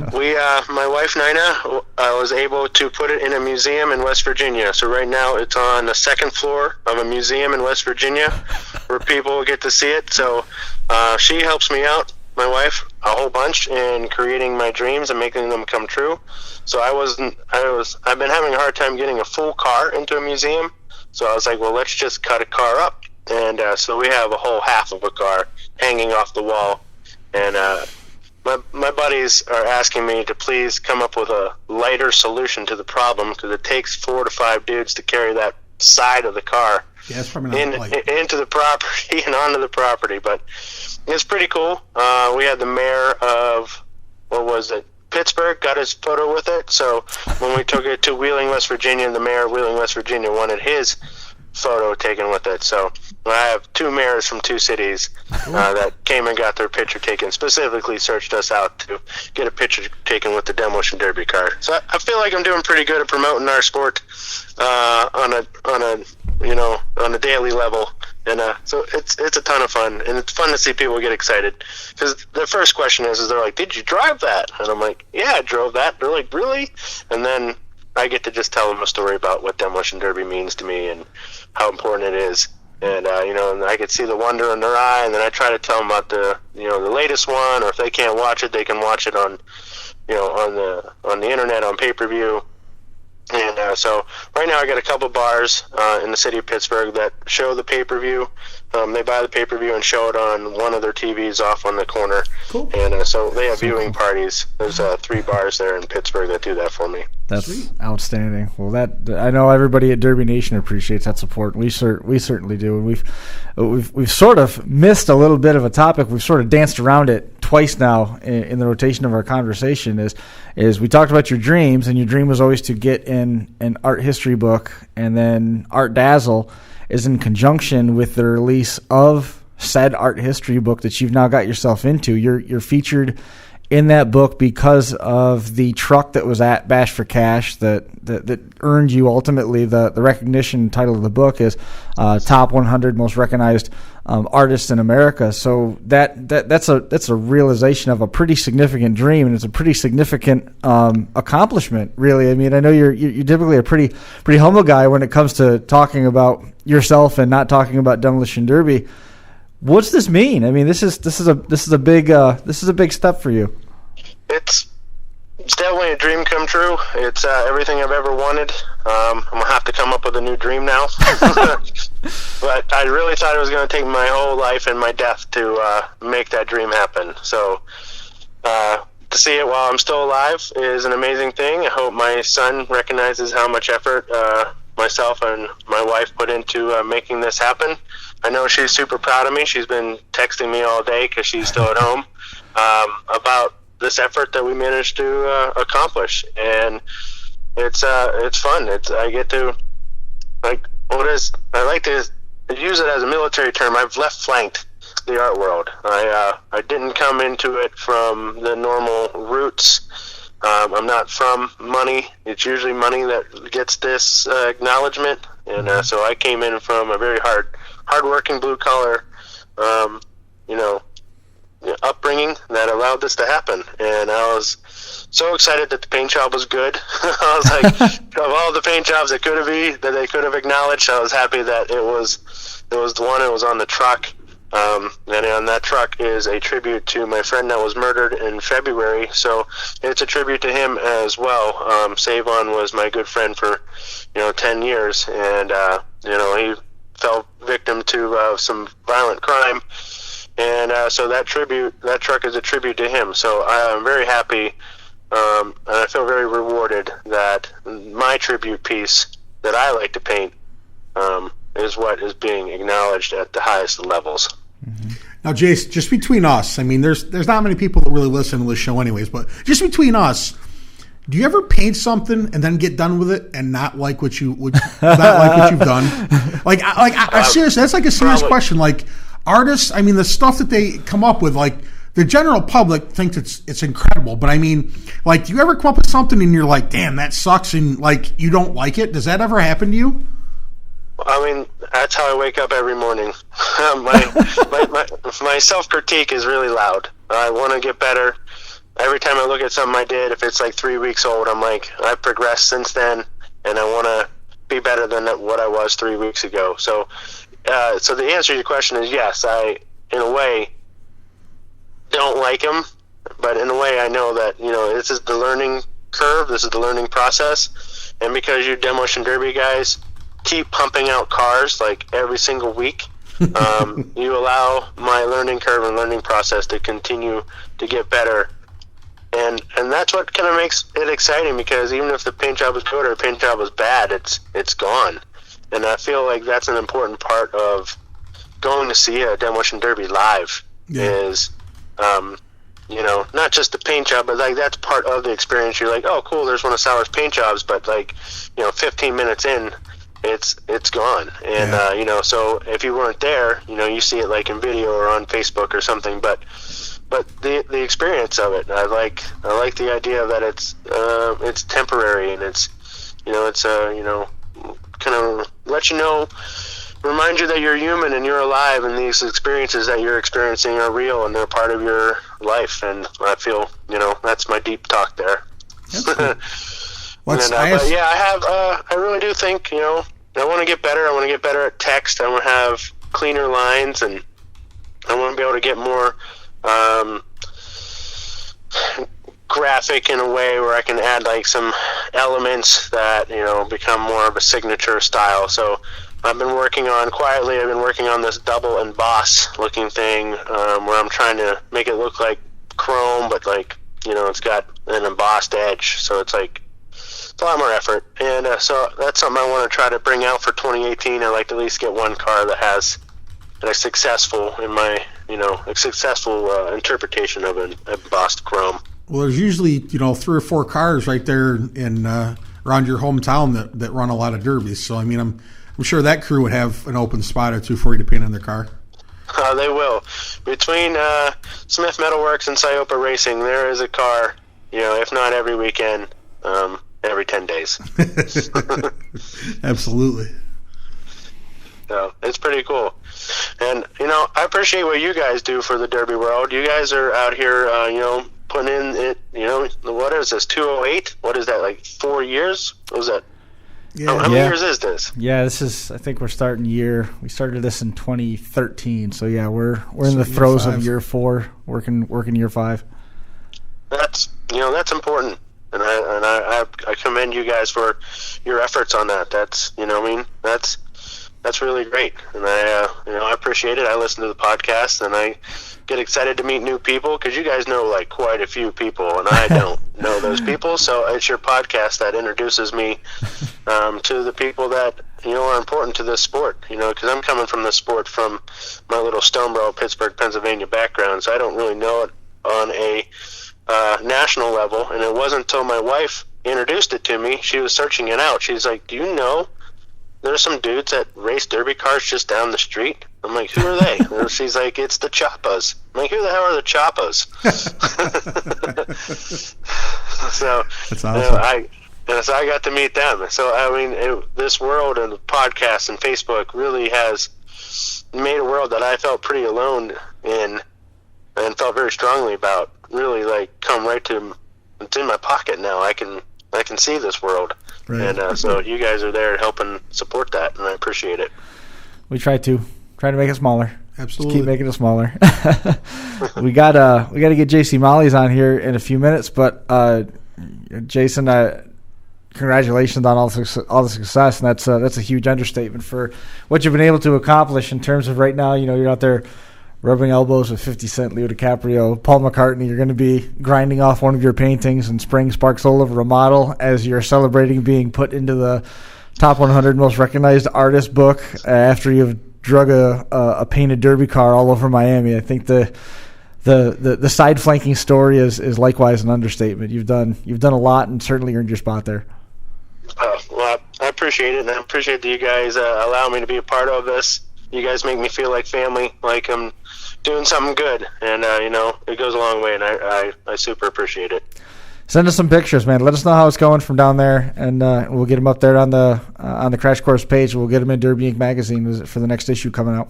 Speaker 4: my wife Nina was able to put it in a museum in West Virginia. So right now it's on the second floor of a museum in West Virginia where people get to see it. So she helps me out, my wife, a whole bunch in creating my dreams and making them come true. So I've been having a hard time getting a full car into a museum. So I was like, well, let's just cut a car up. And so we have a whole half of a car hanging off the wall. And my buddies are asking me to please come up with a lighter solution to the problem because it takes 4 to 5 dudes to carry that side of the car into the property and onto the property. But it's pretty cool. We had the mayor of, Pittsburgh got his photo with it. So when we took it to Wheeling, West Virginia, the mayor of Wheeling, West Virginia wanted his photo taken with it. So I have 2 mayors from 2 cities that came and got their picture taken, specifically searched us out to get a picture taken with the Demolition Derby car. So I feel like I'm doing pretty good at promoting our sport on a daily level. And so it's a ton of fun, and it's fun to see people get excited. Because the first question is they're like, "Did you drive that?" And I'm like, "Yeah, I drove that." They're like, "Really?" And then I get to just tell them a story about what Demolition Derby means to me and how important it is. And and I could see the wonder in their eye, and then I try to tell them about the latest one, or if they can't watch it, they can watch it on on the internet on pay-per-view. And so right now I got a couple bars in the city of Pittsburgh that show the pay-per-view. They buy the pay-per-view and show it on one of their TVs off on the corner.
Speaker 5: Cool.
Speaker 4: And so they have viewing parties. There's 3 bars there in Pittsburgh that do that for me.
Speaker 2: That's
Speaker 5: Sweet.
Speaker 2: Outstanding. Well, that I know everybody at Derby Nation appreciates that support. We certainly do, and we've sort of missed a little bit of a topic. We've sort of danced around it twice now in the rotation of our conversation. Is we talked about your dreams, and your dream was always to get in an art history book, and then Art Dazzle is in conjunction with the release of said art history book that you've now got yourself into. You're featured in that book because of the truck that was at Bash for Cash that earned you ultimately the recognition. Title of the book is Top 100 Most Recognized Artists in America. So that's a realization of a pretty significant dream, and it's a pretty significant accomplishment, really. I mean, I know you're typically a pretty humble guy when it comes to talking about yourself and not talking about Demolition Derby. What's this mean? I mean, this is a big step for you.
Speaker 4: It's definitely a dream come true. It's everything I've ever wanted. I'm gonna have to come up with a new dream now. But I really thought it was gonna take my whole life and my death to make that dream happen. So to see it while I'm still alive is an amazing thing. I hope my son recognizes how much effort myself and my wife put into making this happen. I know she's super proud of me. She's been texting me all day because she's still at home about this effort that we managed to accomplish, and it's fun. I get to I like to use it as a military term. I've left flanked the art world. I didn't come into it from the normal roots. I'm not from money. It's usually money that gets this acknowledgement, and so I came in from a very hard-working blue-collar, upbringing that allowed this to happen. And I was so excited that the paint job was good. I was like, of all the paint jobs that they could have acknowledged, I was happy that it was the one that was on the truck. And on that truck is a tribute to my friend that was murdered in February, so it's a tribute to him as well. Savon was my good friend for 10 years, and he fell victim to some violent crime, and so that truck is a tribute to him. So I'm very happy, and I feel very rewarded that my tribute piece that I like to paint is what is being acknowledged at the highest levels.
Speaker 5: Mm-hmm. Now, Jace, just between us, I mean, there's not many people that really listen to this show anyways, but just between us, do you ever paint something and then get done with it and not like what you've done? Seriously, that's like a serious question. Like artists, I mean, the stuff that they come up with, like the general public thinks it's incredible, but I mean, like, do you ever come up with something and you're like, damn, that sucks, and like you don't like it? Does that ever happen to you?
Speaker 4: I mean, that's how I wake up every morning. my self-critique is really loud. I want to get better. Every time I look at something I did, if it's like 3 weeks old, I'm like, I've progressed since then, and I want to be better than what I was 3 weeks ago. So the answer to your question is yes. I, in a way, don't like them, but in a way I know that, this is the learning curve, this is the learning process, and because you Demolition Derby guys keep pumping out cars like every single week, you allow my learning curve and learning process to continue to get better, and that's what kind of makes it exciting, because even if the paint job is good or the paint job is bad, it's gone. And I feel like that's an important part of going to see a Demolition Derby live. Is not just the paint job, but like that's part of the experience. You're like, oh cool, there's one of Sauer's paint jobs, but like 15 minutes in, it's gone. And you know, so if you weren't there, you know, you see it like in video or on Facebook or something, but the experience of it, I like the idea that it's temporary, and it's, you know, it's you know, kind of let you know, remind you that you're human and you're alive, and these experiences that you're experiencing are real and they're part of your life. And I feel, you know, that's my deep talk there. But yeah, I really do think, you know, I want to get better. I want to get better at text. I want to have cleaner lines, and I want to be able to get more graphic in a way where I can add like some elements that, you know, become more of a signature style. So I've been working on this double emboss looking thing, where I'm trying to make it look like chrome, but like, you know, it's got an embossed edge, so it's like, it's a lot more effort. And so that's something I want to try to bring out for 2018. I'd like to at least get one car that has a successful interpretation of an embossed chrome.
Speaker 5: Well, there's usually, you know, 3 or 4 cars right there in around your hometown that run a lot of derbies. So I mean, I'm sure that crew would have an open spot or two for you to paint on their car.
Speaker 4: They will. Between Smith Metalworks and Syopa Racing, there is a car, you know, if not every weekend, every 10 days.
Speaker 5: Absolutely.
Speaker 4: So it's pretty cool. And, you know, I appreciate what you guys do for the Derby world. You guys are out here, you know, putting in it, you know, what is this, 208? What is that, like 4 years? What was that?
Speaker 5: Yeah.
Speaker 4: How many years is this?
Speaker 2: Yeah, this is, I think we started this in 2013. So yeah, we're in the throes of year 4, working year 5.
Speaker 4: That's, you know, that's important. And I commend you guys for your efforts on that. That's, you know, I mean, that's really great. And I appreciate it. I listen to the podcast, and I get excited to meet new people, because you guys know like quite a few people, and I don't know those people. So it's your podcast that introduces me to the people that, you know, are important to this sport. You know, because I'm coming from this sport from my little Stoneboro, Pittsburgh, Pennsylvania background, so I don't really know it on a national level. And it wasn't until my wife introduced it to me, she was searching it out. She's like, "Do you know there's some dudes that race derby cars just down the street?" I'm like, "Who are they?" And she's like, "It's the Chappas." I'm like, "Who the hell are the Chappas?" So
Speaker 5: that's awesome.
Speaker 4: So I got to meet them. So I mean, this world and podcasts and Facebook really has made a world that I felt pretty alone in, and felt very strongly about. Really, like, come right to, it's in my pocket now. I can see this world. Right. And so you guys are there helping support that, and I appreciate it.
Speaker 2: We try to make it smaller.
Speaker 5: Absolutely.
Speaker 2: Just keep making it smaller. we got to get JC Molly's on here in a few minutes, but Jason, congratulations on all the success, and that's a huge understatement for what you've been able to accomplish in terms of right now. You know, you're out there rubbing elbows with 50 Cent, Leo DiCaprio, Paul McCartney. You're going to be grinding off one of your paintings and spraying sparks all over a model as you're celebrating being put into the top 100 most recognized artist book after you've drug a painted derby car all over Miami. I think the side flanking story is likewise an understatement. You've done a lot and certainly earned your spot there.
Speaker 4: Well, I appreciate it, and I appreciate that you guys allow me to be a part of this. You guys make me feel like family, like I'm doing something good, and you know, it goes a long way, and I super appreciate it.
Speaker 2: Send us some pictures, man. Let us know how it's going from down there, and we'll get them up there on the Crash Course page. We'll get them in Derby Inc. magazine for the next issue coming out.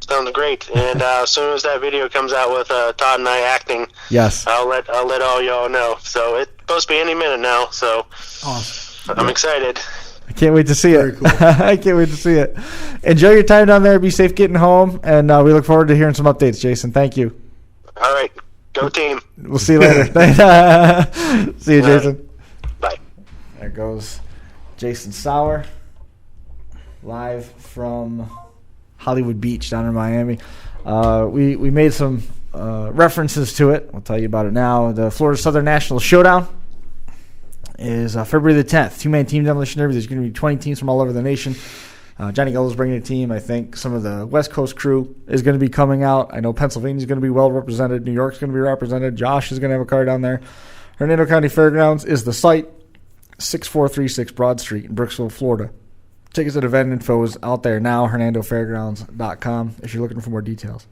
Speaker 4: Sounds great. And as soon as that video comes out with Todd and I acting,
Speaker 2: yes,
Speaker 4: I'll let all y'all know. So it's supposed to be any minute now. So
Speaker 5: awesome.
Speaker 4: I'm excited.
Speaker 2: I can't wait to see it.
Speaker 5: Cool.
Speaker 2: I can't wait to see it. Enjoy your time down there. Be safe getting home, and we look forward to hearing some updates, Jason. Thank you.
Speaker 4: All right. Go team.
Speaker 2: We'll see you later. See you, Jason.
Speaker 4: Bye.
Speaker 2: There goes Jason Sauer, live from Hollywood Beach down in Miami. We made some references to it. We'll tell you about it now. The Florida Southern Nationals Showdown is February the 10th. Two-man team demolition derby. There's going to be 20 teams from all over the nation. Johnny Geller's bringing a team. I think some of the West Coast crew is going to be coming out. I know Pennsylvania's going to be well represented. New York's going to be represented. Josh is going to have a car down there. Hernando County Fairgrounds is the site. 6436 Broad Street in Brooksville, Florida. Tickets and event info is out there now, HernandoFairgrounds.com, if you're looking for more details.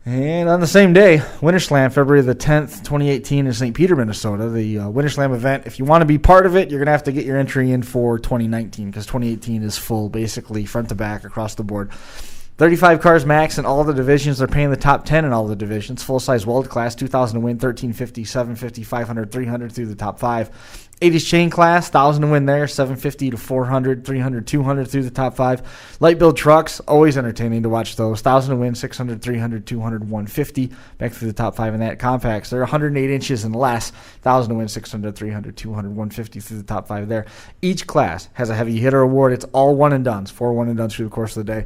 Speaker 2: And on the same day, Winter Slam, February the 10th, 2018 in St. Peter, Minnesota. The Winter Slam event, if you want to be part of it, you're going to have to get your entry in for 2019 because 2018 is full, basically front to back across the board. 35 cars max in all the divisions. They're paying the top 10 in all the divisions. Full-size world class, 2,000 to win, 1,350, 750, 500, 300 through the top 5. 80s chain class, 1,000 to win there, 750 to 400, 300, 200 through the top 5. Light build trucks, always entertaining to watch those. 1,000 to win, 600, 300, 200, 150, back through the top 5 in that. Compacts, they're 108 inches and less. 1,000 to win, 600, 300, 200, 150 through the top 5 there. Each class has a heavy hitter award. It's all one and dones, 4 one and dones through the course of the day.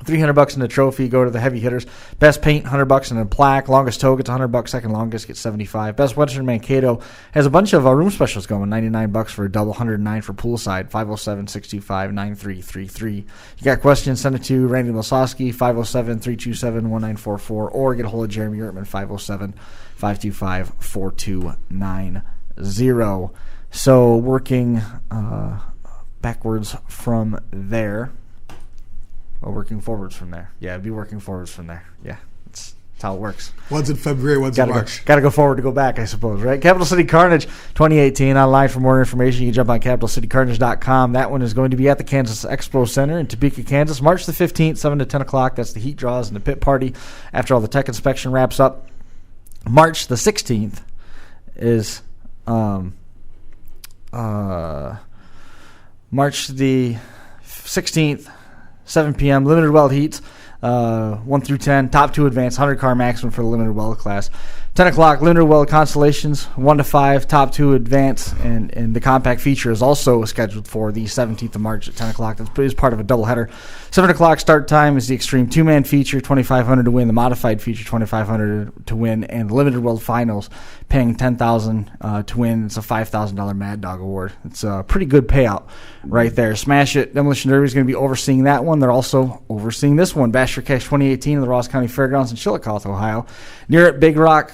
Speaker 2: $300 in the trophy, go to the heavy hitters. Best paint, $100 in a plaque. Longest tow gets $100. Second longest gets $75. Best Western Mankato has a bunch of room specials going. $99 for a double, $109 for poolside. 507-625-9333. You got questions? Send it to Randy Losowski, 507-327-1944, or get a hold of Jeremy Ertman, 507-525-4290. So working backwards from there. Or working forwards from there. Yeah, it'd be working forwards from there. Yeah, that's how it works.
Speaker 5: One's in February, one's in March.
Speaker 2: Got to go forward to go back, I suppose, right? Capital City Carnage 2018. Online for more information, you can jump on CapitalCityCarnage.com. That one is going to be at the Kansas Expo Center in Topeka, Kansas, March the 15th, 7 to 10 o'clock. That's the heat draws and the pit party after all the tech inspection wraps up. March the 16th is March the 16th, 7 p.m., limited weld heats, 1 through 10, top 2 advanced, 100-car maximum for the limited weld class. 10 o'clock, limited weld constellations, 1 to 5, top 2 advanced, and the compact feature is also scheduled for the 17th of March at 10 o'clock. That is part of a doubleheader. 7 o'clock start time is the extreme 2-man feature, $2,500 to win, the modified feature, $2,500 to win, and the limited weld finals, paying $10,000 to win. It's a $5,000 Mad Dog Award. It's a pretty good payout right there. Smash It Demolition Derby is going to be overseeing that one. They're also overseeing this one, Bash for Cash 2018 in the Ross County Fairgrounds in Chillicothe, Ohio. Near at Big Rock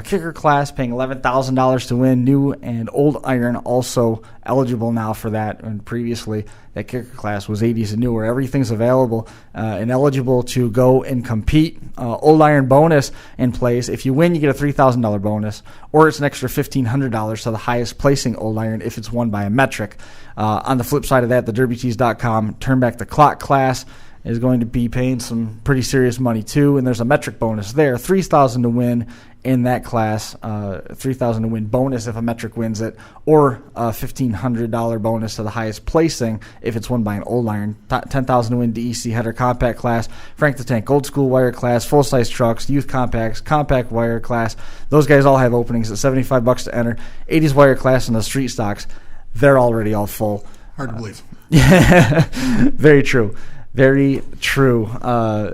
Speaker 2: kicker class, paying $11,000 to win. New and old iron also eligible now for that. And previously, that kicker class was 80s and newer. Everything's available and eligible to go and compete. Old iron bonus in place. If you win, you get a $3,000 bonus, or it's an extra $1,500 to the highest placing old iron if it's won by a metric. On the flip side of that, the DerbyTees.com Turn Back the Clock class is going to be paying some pretty serious money too, and there's a metric bonus there, $3,000 to win in that class, $3,000 to win bonus if a metric wins it, or a $1,500 bonus to the highest placing if it's won by an old iron. $10,000 to win DEC header compact class, Frank the Tank old school wire class, full size trucks, youth compacts, compact wire class. Those guys all have openings at $75 to enter. 80s wire class and the street stocks, they're already all full.
Speaker 5: Hard to believe.
Speaker 2: Yeah, very true. Very true.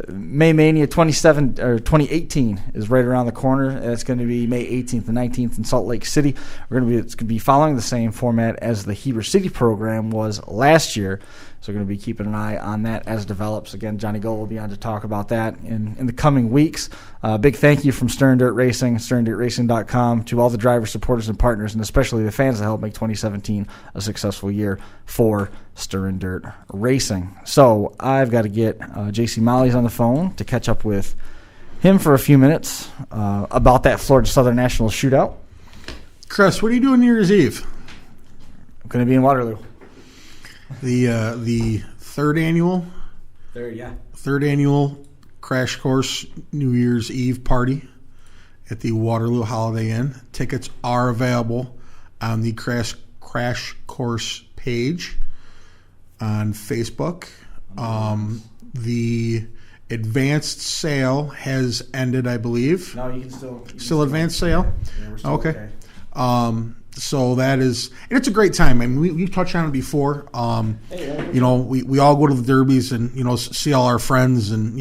Speaker 2: May Mania 2018 is right around the corner. It's going to be May 18th and 19th in Salt Lake City. It's going to be following the same format as the Heber City program was last year. So we're going to be keeping an eye on that as it develops. Again, Johnny Gold will be on to talk about that in the coming weeks. Big thank you from Stern Dirt Racing, sterndirtracing.com, to all the drivers, supporters, and partners, and especially the fans that helped make 2017 a successful year for Stern Dirt Racing. So I've got to get JC Molly's on the phone to catch up with him for a few minutes about that Florida Southern Nationals Shootout.
Speaker 5: Chris, what are you doing New Year's Eve?
Speaker 2: I'm going to be in Waterloo.
Speaker 5: The third annual Crash Course New Year's Eve party at the Waterloo Holiday Inn. Tickets are available on the Crash Course page on Facebook. The advanced sale has ended, I believe.
Speaker 2: No, you can still
Speaker 5: advanced sale.
Speaker 2: Yeah, we're still
Speaker 5: okay. So that is, and it's a great time. I mean, we've touched on it before. We all go to the derbies and, see all our friends, and,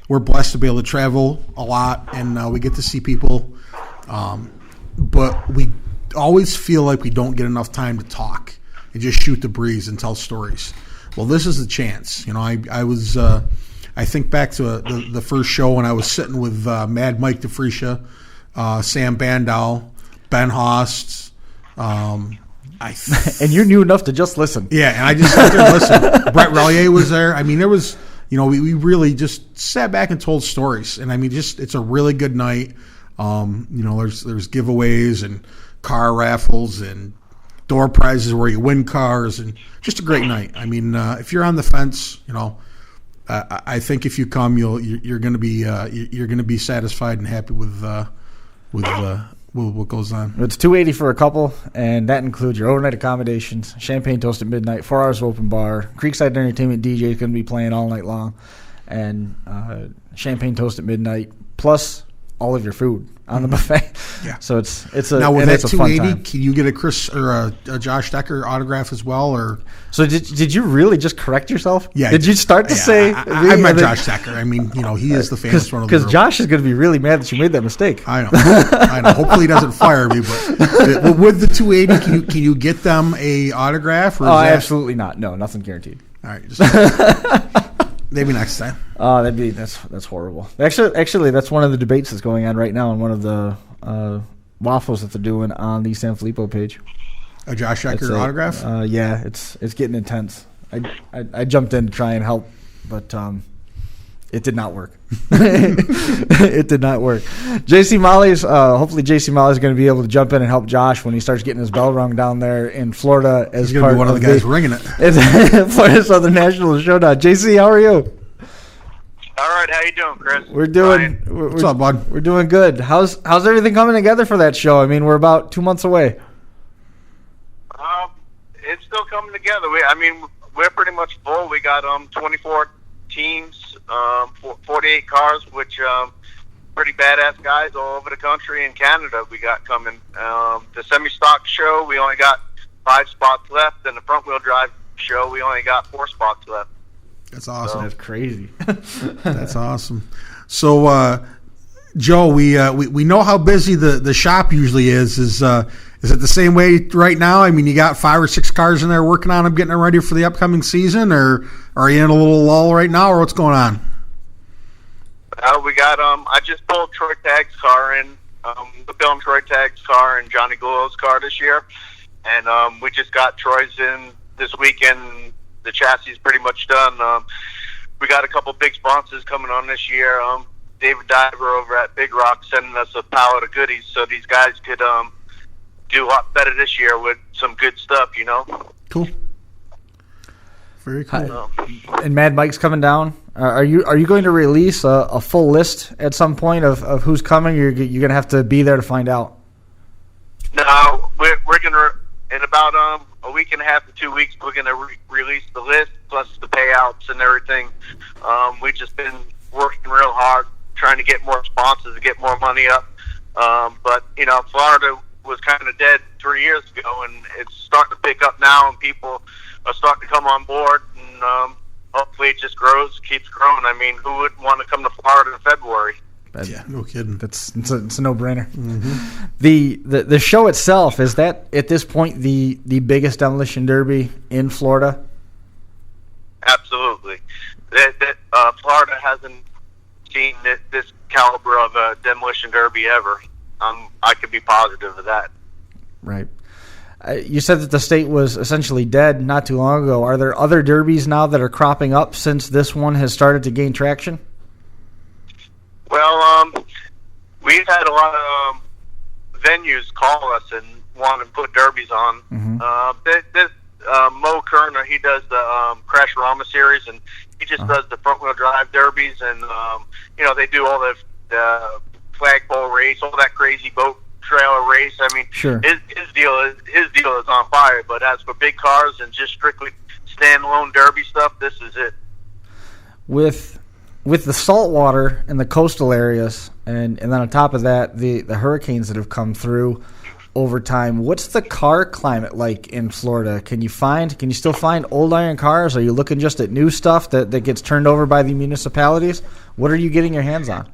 Speaker 5: we're blessed to be able to travel a lot, and we get to see people. But we always feel like we don't get enough time to talk and just shoot the breeze and tell stories. Well, this is the chance. I think back to the first show when I was sitting with Mad Mike DeFrecia, Sam Bandow, Ben Host,
Speaker 2: And you knew enough to just listen.
Speaker 5: Yeah, and I just sat there and listened. Brett Relier was there. I mean, there was, we really just sat back and told stories. And I mean, it's a really good night. There's giveaways and car raffles and door prizes where you win cars, and just a great night. I mean, if you're on the fence, I think if you come, you're going to be satisfied and happy with what goes on.
Speaker 2: It's $280 for a couple, and that includes your overnight accommodations, champagne toast at midnight, 4 hours of open bar, Creekside Entertainment DJ is going to be playing all night long, and champagne toast at midnight, plus all of your food on the buffet.
Speaker 5: Yeah.
Speaker 2: So it's a
Speaker 5: now with that
Speaker 2: $280.
Speaker 5: Can you get a Chris or a Josh Decker autograph as well? Or
Speaker 2: so did you really just correct yourself?
Speaker 5: Yeah.
Speaker 2: Did you start to say?
Speaker 5: I met Josh Decker. I mean, he is the famous one of the
Speaker 2: because Josh is going to be really mad that you made that mistake.
Speaker 5: I know. Hopefully he doesn't fire me. But with the $280, can you get them a autograph? Or
Speaker 2: absolutely not. No, nothing guaranteed.
Speaker 5: All right. Maybe next time.
Speaker 2: Oh, that's horrible. Actually, that's one of the debates that's going on right now on one of the waffles that they're doing on the San Filippo page.
Speaker 5: A Josh Decker autograph?
Speaker 2: Yeah, it's getting intense. I jumped in to try and help, but it did not work. It did not work. Hopefully JC Molly's going to be able to jump in and help Josh when he starts getting his bell rung down there in Florida. As
Speaker 5: he's going to be one of the guys ringing it.
Speaker 2: Florida Southern Nationals Showdown. JC, how are you?
Speaker 4: All right, how you doing, Chris?
Speaker 5: What's up, bud?
Speaker 2: We're doing good. How's everything coming together for that show? I mean, we're about 2 months away.
Speaker 4: It's still coming together. We're pretty much full. We got 24 teams, 48 cars, which pretty badass guys all over the country and Canada we got coming. The semi-stock show, we only got 5 spots left, and the front-wheel drive show, we only got 4 spots left.
Speaker 5: That's awesome.
Speaker 2: That's crazy.
Speaker 5: That's awesome. So, Joe, we know how busy the shop usually is. Is it the same way right now? I mean, you got 5 or 6 cars in there working on them, getting them ready for the upcoming season, or are you in a little lull right now, or what's going on?
Speaker 4: We got I just pulled Troy Tagg's car in. We're building Troy Tagg's car and Johnny Gould's car this year, and we just got Troy's in this weekend. The chassis is pretty much done. We got a couple big sponsors coming on this year. David Diver over at Big Rock sending us a pallet of goodies so these guys could do a lot better this year with some good stuff,
Speaker 5: Cool. Very cool.
Speaker 2: And Mad Mike's coming down. Are you going to release a full list at some point of who's coming? You're going to have to be there to find out.
Speaker 4: No, we're going to, in about a week and a half to 2 weeks, we're going to release the list plus the payouts and everything. We've just been working real hard trying to get more sponsors to get more money up. But, Florida was kind of dead 3 years ago, and it's starting to pick up now, and people are starting to come on board, and hopefully it just keeps growing. I mean, who wouldn't want to come to Florida in February?
Speaker 5: Yeah, no kidding.
Speaker 2: It's a no-brainer.
Speaker 5: Mm-hmm.
Speaker 2: The show itself, is that at this point the biggest demolition derby in Florida?
Speaker 4: Absolutely. Florida hasn't seen this caliber of a demolition derby ever. I could be positive of that.
Speaker 2: Right. You said that the state was essentially dead not too long ago. Are there other derbies now that are cropping up since this one has started to gain traction?
Speaker 4: Well, we've had a lot of venues call us and want to put derbies on.
Speaker 2: Mm-hmm.
Speaker 4: Mo Kerner, he does the Crash Rama series, and he just does the front-wheel drive derbies, and they do all the flagpole race, all that crazy boat trailer race. I mean,
Speaker 2: sure.
Speaker 4: His deal is on fire. But as for big cars and just strictly standalone derby stuff, this is it.
Speaker 2: With the salt water in the coastal areas, and then on top of that, the hurricanes that have come through over time, what's the car climate like in Florida? Can you still find old iron cars? Are you looking just at new stuff that gets turned over by the municipalities? What are you getting your hands on?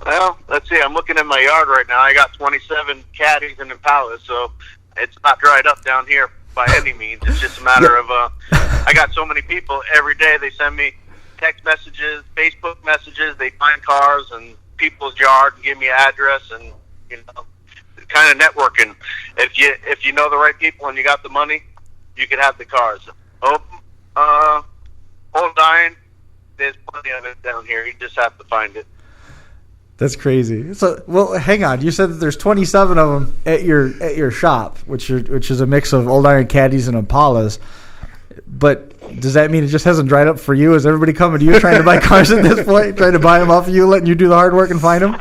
Speaker 4: Well, let's see. I'm looking in my yard right now. I got 27 Caddies and Impalas, so it's not dried up down here by any means. It's just a matter of I got so many people every day. They send me text messages, Facebook messages. They find cars in people's yard and give me an address, and
Speaker 6: kind of networking. If you know the right people and you got the money, you can have the cars. Old Iron, there's plenty of it down here. You just have to find it.
Speaker 2: That's crazy. So, well, hang on. You said that there's 27 of them at your shop, which is a mix of Old Iron Caddies and Impalas. But does that mean it just hasn't dried up for you? Is everybody coming to you trying to buy cars at this point, trying to buy them off of you, letting you do the hard work and find them?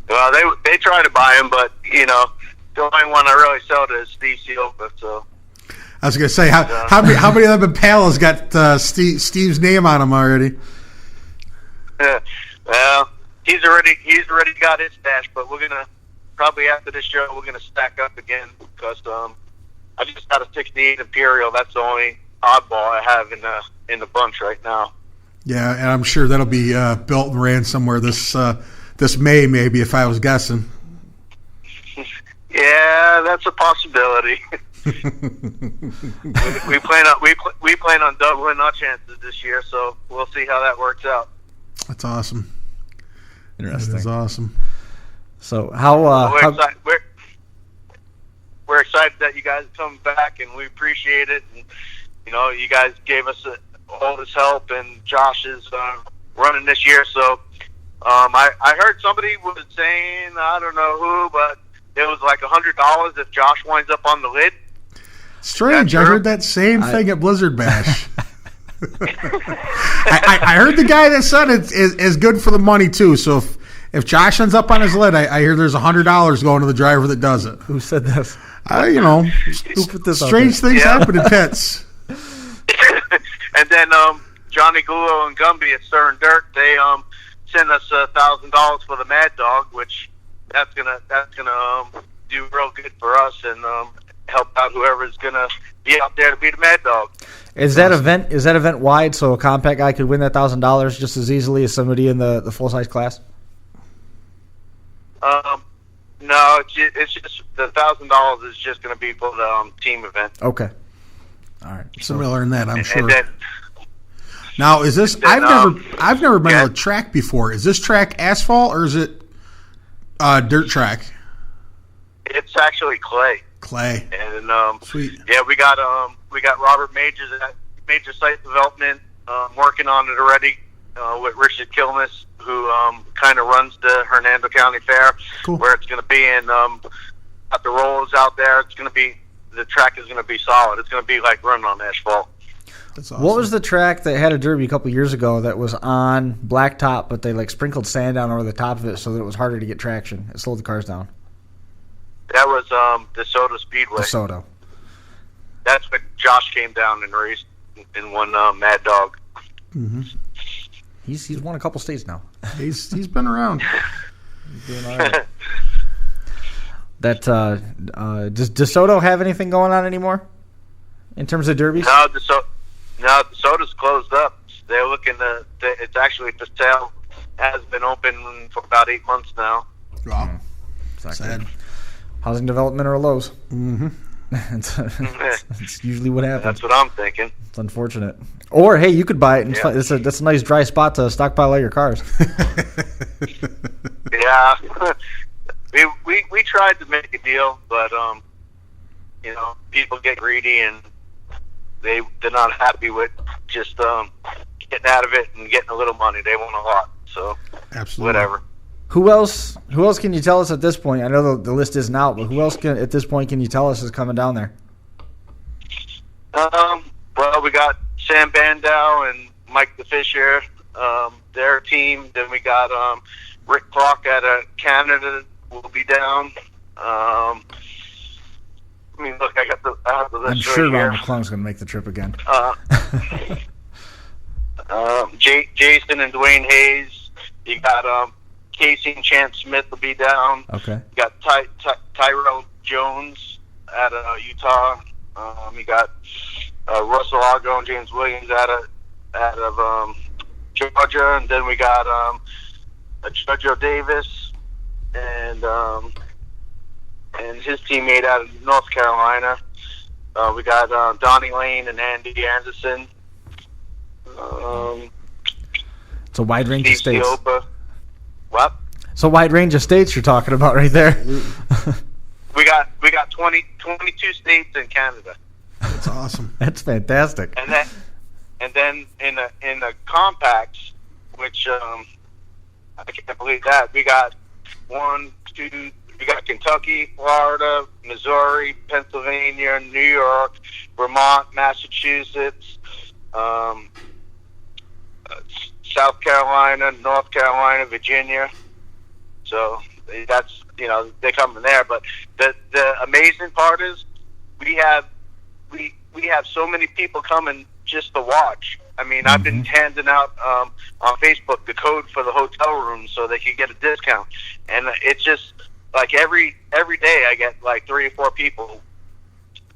Speaker 6: Well, they try to buy them, but the only one I really sell to is Steve Silva. So
Speaker 5: I was going to say, how many of them Impalas got Steve's name on them already?
Speaker 6: Well, he's already got his stash, but we're gonna probably after this show we're gonna stack up again because I just got a '68 Imperial. That's the only oddball I have in the bunch right now.
Speaker 5: Yeah, and I'm sure that'll be built and ran somewhere this May, maybe, if I was guessing.
Speaker 6: Yeah, that's a possibility. we plan on doubling our chances this year, so we'll see how that works out.
Speaker 5: That's awesome.
Speaker 2: Interesting.
Speaker 5: That is awesome.
Speaker 2: So how
Speaker 6: we're excited that you guys are coming back, and we appreciate it. And you guys gave us all this help, and Josh is running this year. So I heard somebody was saying, I don't know who, but it was like $100 if Josh winds up on the lid.
Speaker 5: Strange. I heard that same thing at Blizzard Bash. I heard the guy that said it is good for the money too. So if Josh ends up on his lid, I hear there's $100 going to the driver that does it.
Speaker 2: Who said this?
Speaker 5: Who
Speaker 2: put this
Speaker 5: strange things happen in pits.
Speaker 6: And then Johnny Gulo and Gumby at Stir and Dirt, they sent us $1,000 for the Mad Dog, which that's gonna do real good for us and help out whoever's gonna be out there to be the Mad Dog.
Speaker 2: Is that event wide so a compact guy could win that $1,000 just as easily as somebody in the full size class?
Speaker 6: No, it's just the $1,000 is just going to be for the team event.
Speaker 2: Okay, all right.
Speaker 5: Similar in that, I'm sure.
Speaker 6: Then,
Speaker 5: now, is this? I've never been on a track before. Is this track asphalt or is it dirt track?
Speaker 6: It's actually clay.
Speaker 5: Clay.
Speaker 6: And
Speaker 5: sweet.
Speaker 6: Yeah, we got Robert Majors at Major Site Development working on it already with Richard Kilness, who kind of runs the Hernando County Fair,
Speaker 5: cool.
Speaker 6: Where it's going to be, and got the rollers out there. It's going to be, the track is going to be solid. It's going to be like running on asphalt.
Speaker 5: That's awesome.
Speaker 2: What was the track that had a derby a couple years ago that was on blacktop, but they sprinkled sand down over the top of it so that it was harder to get traction? It slowed the cars down.
Speaker 6: That was DeSoto Speedway.
Speaker 2: DeSoto.
Speaker 6: That's what Josh came down and raced in one Mad Dog.
Speaker 5: Mm-hmm.
Speaker 2: He's won a couple states now.
Speaker 5: He's been around.
Speaker 2: He's doing all right. Does DeSoto have anything going on anymore in terms of derbies?
Speaker 6: No, DeSoto's closed up. They're looking to. It's actually for sale. Has been open for about 8 months now.
Speaker 5: Wow.
Speaker 2: Sad. Housing development or Lowe's.
Speaker 5: Mm-hmm.
Speaker 2: That's usually what happens.
Speaker 6: That's what I'm thinking.
Speaker 2: It's unfortunate. Or, hey, you could buy it. And that's a nice dry spot to stockpile all your cars.
Speaker 6: Yeah. we tried to make a deal, but, people get greedy and they're not happy with just getting out of it and getting a little money. They want a lot. So,
Speaker 5: absolutely.
Speaker 6: Whatever.
Speaker 2: Who else can you tell us at this point? I know the list isn't out, but who else at this point can you tell us is coming down there?
Speaker 6: Well, we got Sam Bandow and Mike the Fisher, their team. Then we got Rick Clark out of Canada will be down. I have the list.
Speaker 2: I'm sure
Speaker 6: right
Speaker 2: Ron McClung's going to make the trip again.
Speaker 6: Jason and Dwayne Hayes. You got Casey and Chance Smith will be down.
Speaker 2: Okay.
Speaker 6: You got Tyrell Jones out of Utah. You got Russell Argo and James Williams out of Georgia, and then we got Jojo Davis and his teammate out of North Carolina. We got Donnie Lane and Andy Anderson.
Speaker 2: It's a wide range of states.
Speaker 6: Siopa. What?
Speaker 2: So wide range of states you're talking about right there.
Speaker 6: We got 22 states in Canada.
Speaker 5: That's awesome.
Speaker 2: That's fantastic.
Speaker 6: And then in the compacts, which I can't believe that we got we got Kentucky, Florida, Missouri, Pennsylvania, New York, Vermont, Massachusetts, South Carolina, North Carolina, Virginia. So that's, they come from there. But the amazing part is we have so many people coming just to watch. I mean, I've been handing out on Facebook the code for the hotel room so they can get a discount, and it's just like every day I get like 3 or 4 people.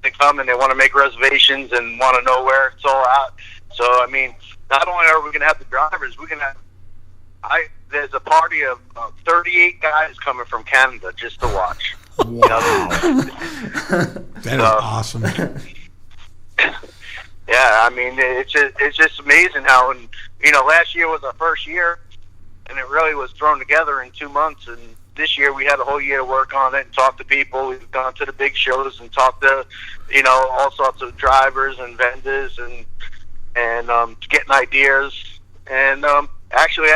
Speaker 6: They come and they want to make reservations and want to know where it's all at. So I mean, not only are we going to have the drivers, we're going to there's a party of 38 guys coming from Canada just to watch.
Speaker 5: Wow. That is awesome.
Speaker 6: Yeah, I mean, it's just amazing how, and last year was our first year, and it really was thrown together in 2 months. And this year we had a whole year to work on it and talk to people. We've gone to the big shows and talked to, all sorts of drivers and vendors and getting ideas. And actually,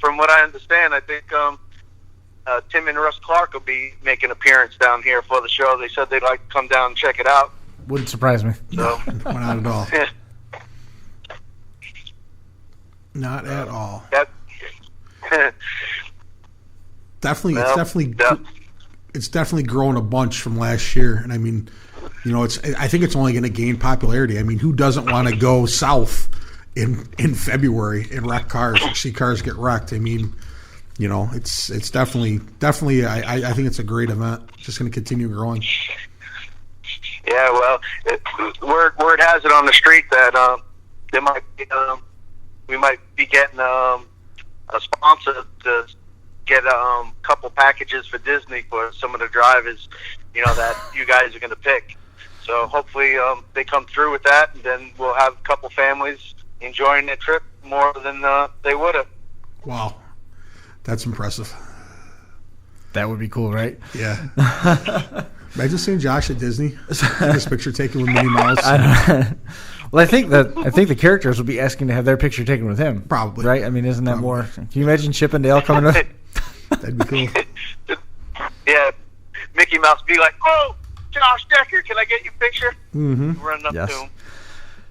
Speaker 6: from what I understand, I think Tim and Russ Clark will be making an appearance down here for the show. They said they'd like to come down and check it out.
Speaker 2: Wouldn't surprise me.
Speaker 6: So,
Speaker 5: not at all. Not at all. It's definitely grown a bunch from last year, and I mean, I think it's only going to gain popularity. I mean, who doesn't want to go south in February and wreck cars or see cars get wrecked? I mean, it's definitely. I think it's a great event. It's just going to continue growing.
Speaker 6: Yeah, well, word has it on the street that there might be, we might be getting a sponsor to get a couple packages for Disney for some of the drivers, that you guys are going to pick. So hopefully they come through with that, and then we'll have a couple families enjoying their trip more than they would have.
Speaker 5: Wow, that's impressive.
Speaker 2: That would be cool, right?
Speaker 5: Yeah. Imagine seeing Josh at Disney, his picture taken with Minnie Mouse.
Speaker 2: Well, I think the characters will be asking to have their picture taken with him.
Speaker 5: Probably,
Speaker 2: right? I mean, isn't that more? Can you imagine Chip and Dale coming up?
Speaker 5: That'd be cool.
Speaker 6: Yeah, Mickey Mouse be like, "Oh, Josh Decker, can I get your picture?"
Speaker 2: Mm-hmm.
Speaker 6: Running up to him.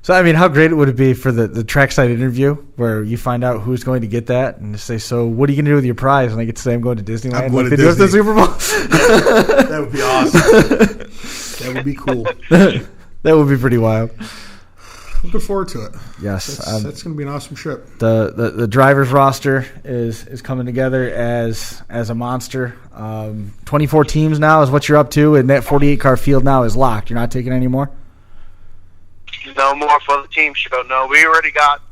Speaker 2: So, I mean, how great would it be for the trackside interview where you find out who's going to get that and say, so what are you going to do with your prize? And I get to say I'm going to Disneyland.
Speaker 5: I'm going
Speaker 2: like
Speaker 5: to
Speaker 2: they do at the Super Bowl.
Speaker 5: That would be awesome. That would be cool.
Speaker 2: That would be pretty wild.
Speaker 5: Looking forward to it.
Speaker 2: Yes.
Speaker 5: That's going to be an awesome trip.
Speaker 2: The drivers roster is coming together as a monster. 24 teams now is what you're up to, and that 48-car field now is locked. You're not taking any more?
Speaker 6: No more for the team show. No, we already got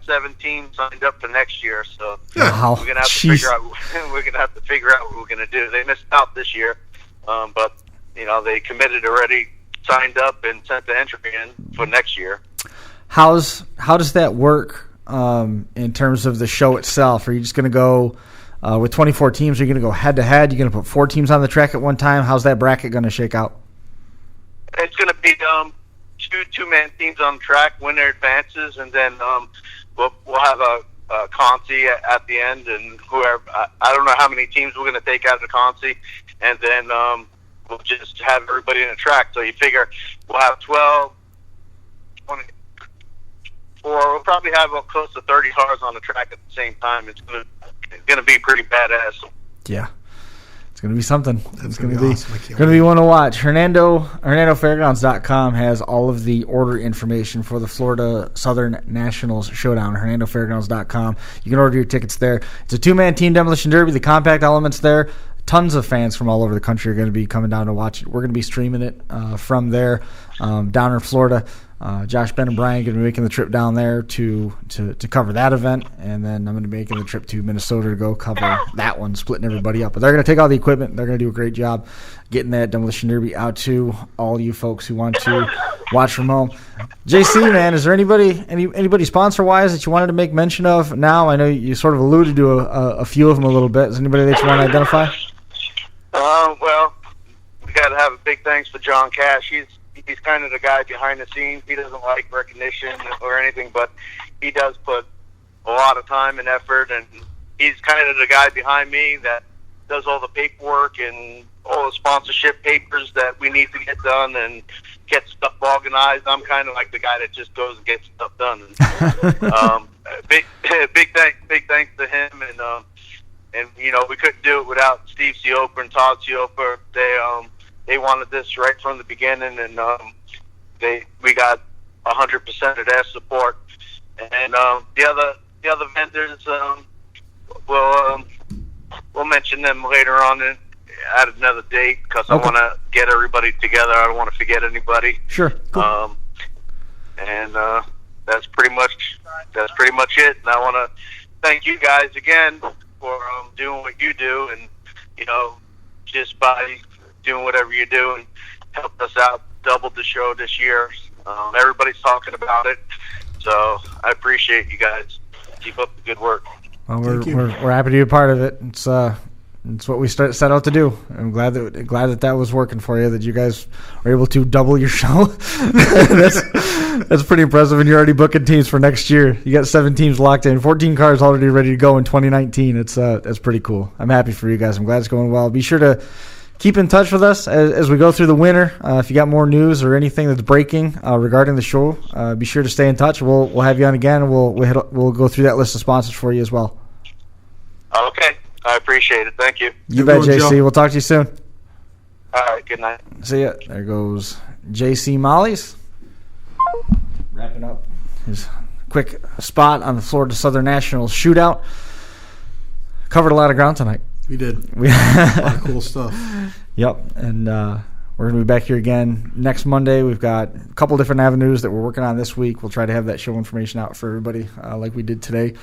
Speaker 6: 17 signed up for next year. So
Speaker 2: wow.
Speaker 6: we're gonna have to figure out. We're gonna have to figure out what we're gonna do. They missed out this year, but they committed already, signed up, and sent the entry in for next year.
Speaker 2: How does that work in terms of the show itself? Are you just gonna go with 24 teams? Are you gonna go head to head? You're gonna put 4 teams on the track at one time? How's that bracket gonna shake out?
Speaker 6: It's gonna be two-man teams on the track, winner advances, and then we'll have a consi at the end, and whoever, I don't know how many teams we're going to take out of the consi, and then we'll just have everybody in the track. So you figure we'll have 12, 24, we'll probably have close to 30 cars on the track at the same time. It's going to be pretty badass.
Speaker 2: Yeah. It's going to be something. It's going to be
Speaker 5: awesome.
Speaker 2: Going to be one to watch. Fairgrounds.com has all of the order information for the Florida Southern Nationals Showdown. HernandoFairgrounds.com. You can order your tickets there. It's a 2-man team demolition derby. The compact elements there. Tons of fans from all over the country are going to be coming down to watch it. We're going to be streaming it from there down in Florida. Josh, Ben, and Brian are going to be making the trip down there to cover that event, and then I'm going to be making the trip to Minnesota to go cover that one, splitting everybody up. But they're going to take all the equipment. They're going to do a great job getting that Demolition Derby out to all you folks who want to watch from home. JC, man, is there anybody sponsor-wise that you wanted to make mention of now? I know you sort of alluded to a few of them a little bit. Is anybody that you want to identify?
Speaker 6: Well, we got to have a big thanks for John Cash. He's kind of the guy behind the scenes. He doesn't like recognition or anything, but he does put a lot of time and effort, and he's kind of the guy behind me that does all the paperwork and all the sponsorship papers that we need to get done and get stuff organized. I'm kind of like the guy that just goes and gets stuff done. Big thanks to him, and you know, we couldn't do it without Steve Sioper and Todd Sioper. They wanted this right from the beginning, and we got 100% of their support. And the other vendors, we'll mention them later on at another date, because I want to get everybody together. I don't want to forget anybody.
Speaker 2: Sure. Cool.
Speaker 6: And that's pretty much it. And I want to thank you guys again for doing what you do, and you know, just by doing whatever you do, and helped us out, doubled the show this year. Everybody's talking about it, so I appreciate you guys. Keep up the good work.
Speaker 2: Well, we're happy to be a part of it. It's what we set out to do. I'm glad that was working for you, that you guys were able to double your show. That's pretty impressive, and you're already booking teams for next year. You got 7 teams locked in, 14 cars already ready to go in 2019. That's pretty cool. I'm happy for you guys. I'm glad it's going well. Be sure to keep in touch with us as we go through the winter. If you got more news or anything that's breaking regarding the show, be sure to stay in touch. We'll have you on again, and we'll go through that list of sponsors for you as well.
Speaker 6: Okay. I appreciate it. Thank you.
Speaker 2: You bet, JC. Joe. We'll talk to you soon.
Speaker 6: All right. Good night.
Speaker 2: See ya. There goes JC Mollies. Wrapping up his quick spot on the Florida Southern Nationals Shootout. Covered a lot of ground tonight.
Speaker 5: We did. A lot of cool stuff.
Speaker 2: Yep. And we're going to be back here again next Monday. We've got a couple different avenues that we're working on this week. We'll try to have that show information out for everybody like we did today.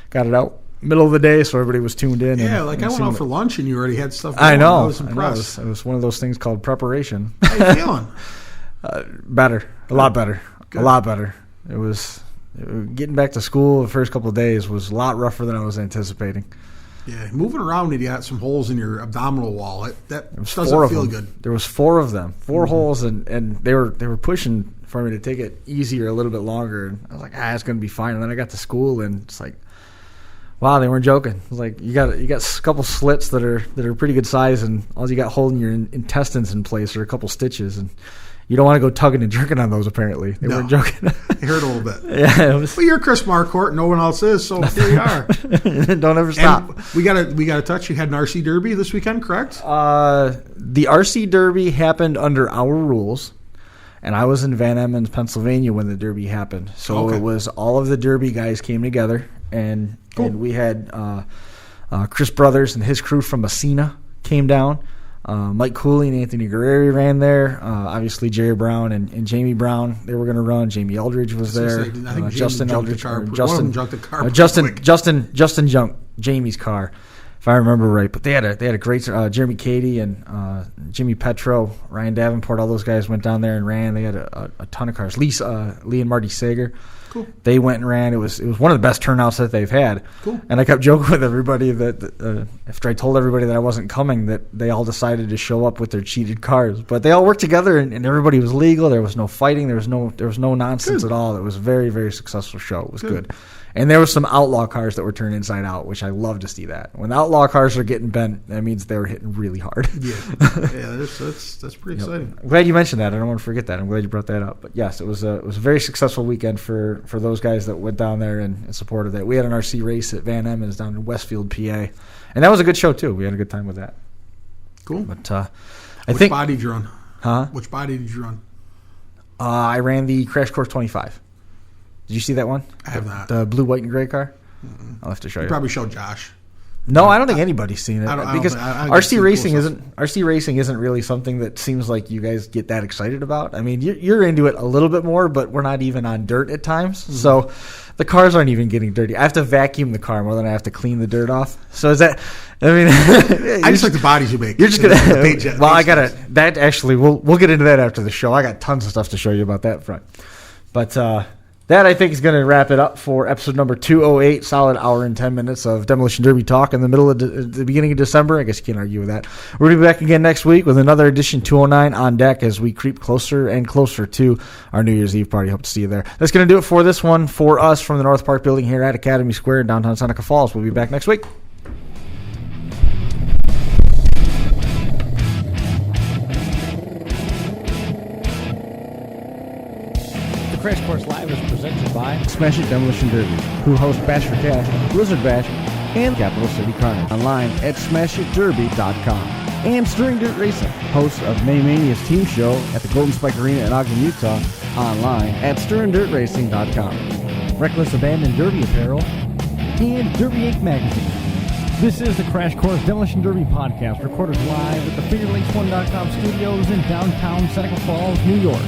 Speaker 2: Got it out middle of the day, so everybody was tuned in.
Speaker 5: Yeah, I went out for lunch and you already had stuff going.
Speaker 2: I know.
Speaker 5: I was impressed.
Speaker 2: It was one of those things called preparation.
Speaker 5: How you feeling?
Speaker 2: Better. A lot better.
Speaker 5: Good.
Speaker 2: A lot better. It was getting back to school the first couple of days was a lot rougher than I was anticipating.
Speaker 5: Yeah, moving around and you got some holes in your abdominal wall. That doesn't feel good.
Speaker 2: There was 4 of them, 4 holes, and they were pushing for me to take it easier a little bit longer. And I was like, it's going to be fine. And then I got to school, and it's like, wow, they weren't joking. It was like you got a couple slits that are pretty good size, and all you got holding your intestines in place are a couple stitches, and you don't want to go tugging and jerking on those. Apparently, they weren't joking.
Speaker 5: It hurt a little bit.
Speaker 2: Yeah,
Speaker 5: but you're Chris Marquardt. No one else is. So here you are.
Speaker 2: Don't ever stop.
Speaker 5: And we got to touch. You had an RC Derby this weekend, correct?
Speaker 2: The RC Derby happened under our rules. And I was in Van Emmons, Pennsylvania when the Derby happened. So It was all of the Derby guys came together, and we had Chris Brothers and his crew from Messina came down. Mike Cooley and Anthony Guerreri ran there. Obviously, Jerry Brown and Jamie Brown, they were going to run. Jamie Eldridge was there.
Speaker 5: I think
Speaker 2: Justin Eldridge.
Speaker 5: Justin junked the car.
Speaker 2: Justin junked Jamie's car, if I remember right. But they had a great Jeremy Cady and Jimmy Petro, Ryan Davenport. All those guys went down there and ran. They had a ton of cars. Lee and Marty Sager.
Speaker 5: Cool.
Speaker 2: They went and ran. It was one of the best turnouts that they've had.
Speaker 5: Cool.
Speaker 2: And I kept joking with everybody that after I told everybody that I wasn't coming, that they all decided to show up with their cheated cars. But they all worked together, and everybody was legal. There was no fighting. There was no nonsense at all. It was a very, very successful show. It was good. And there was some outlaw cars that were turned inside out, which I love to see that. When the outlaw cars are getting bent, that means they were hitting really hard.
Speaker 5: Yeah, that's pretty exciting.
Speaker 2: I'm glad you mentioned that. I don't want to forget that. I'm glad you brought that up. But yes, it was a very successful weekend for those guys that went down there and supported that. We had an RC race at Van Emmons down in Westfield, PA, and that was a good show too. We had a good time with that.
Speaker 5: Cool.
Speaker 2: But
Speaker 5: Which body did you run?
Speaker 2: Huh?
Speaker 5: Which body did you run?
Speaker 2: I ran the Crash Course 25. Did you see that one?
Speaker 5: I have not.
Speaker 2: The blue, white, and gray car? I'll have to show you.
Speaker 5: Probably showed Josh.
Speaker 2: No, I don't think anybody's seen it because
Speaker 5: I get
Speaker 2: RC
Speaker 5: some
Speaker 2: racing
Speaker 5: cool stuff.
Speaker 2: RC racing isn't really something that seems like you guys get that excited about. I mean, you're into it a little bit more, but we're not even on dirt at times, so the cars aren't even getting dirty. I have to vacuum the car more than I have to clean the dirt off. So is that? I mean,
Speaker 5: I just like the bodies you make.
Speaker 2: You're just
Speaker 5: The
Speaker 2: gonna.
Speaker 5: paint jet-
Speaker 2: Well, I
Speaker 5: paint
Speaker 2: gotta. That actually, we'll get into that after the show. I got tons of stuff to show you about that front, but. That, I think, is going to wrap it up for episode number 208. Solid hour and 10 minutes of Demolition Derby talk in the middle of the beginning of December. I guess you can't argue with that. We're going to be back again next week with another edition 209 on deck as we creep closer and closer to our New Year's Eve party. Hope to see you there. That's going to do it for this one for us from the North Park building here at Academy Square in downtown Seneca Falls. We'll be back next week.
Speaker 1: Crash Course Live is presented by Smash It Demolition Derby, who host Bash for Cash, Blizzard Bash, and Capital City Carnage. Online at smashitderby.com. And Stirring Dirt Racing, host of May Mania's team show at the Golden Spike Arena in Ogden, Utah. Online at stirringdirtracing.com. Reckless Abandon Derby Apparel, and Derby Inc. Magazine. This is the Crash Course Demolition Derby podcast, recorded live at the FingerLakes1.com studios in downtown Seneca Falls, New York.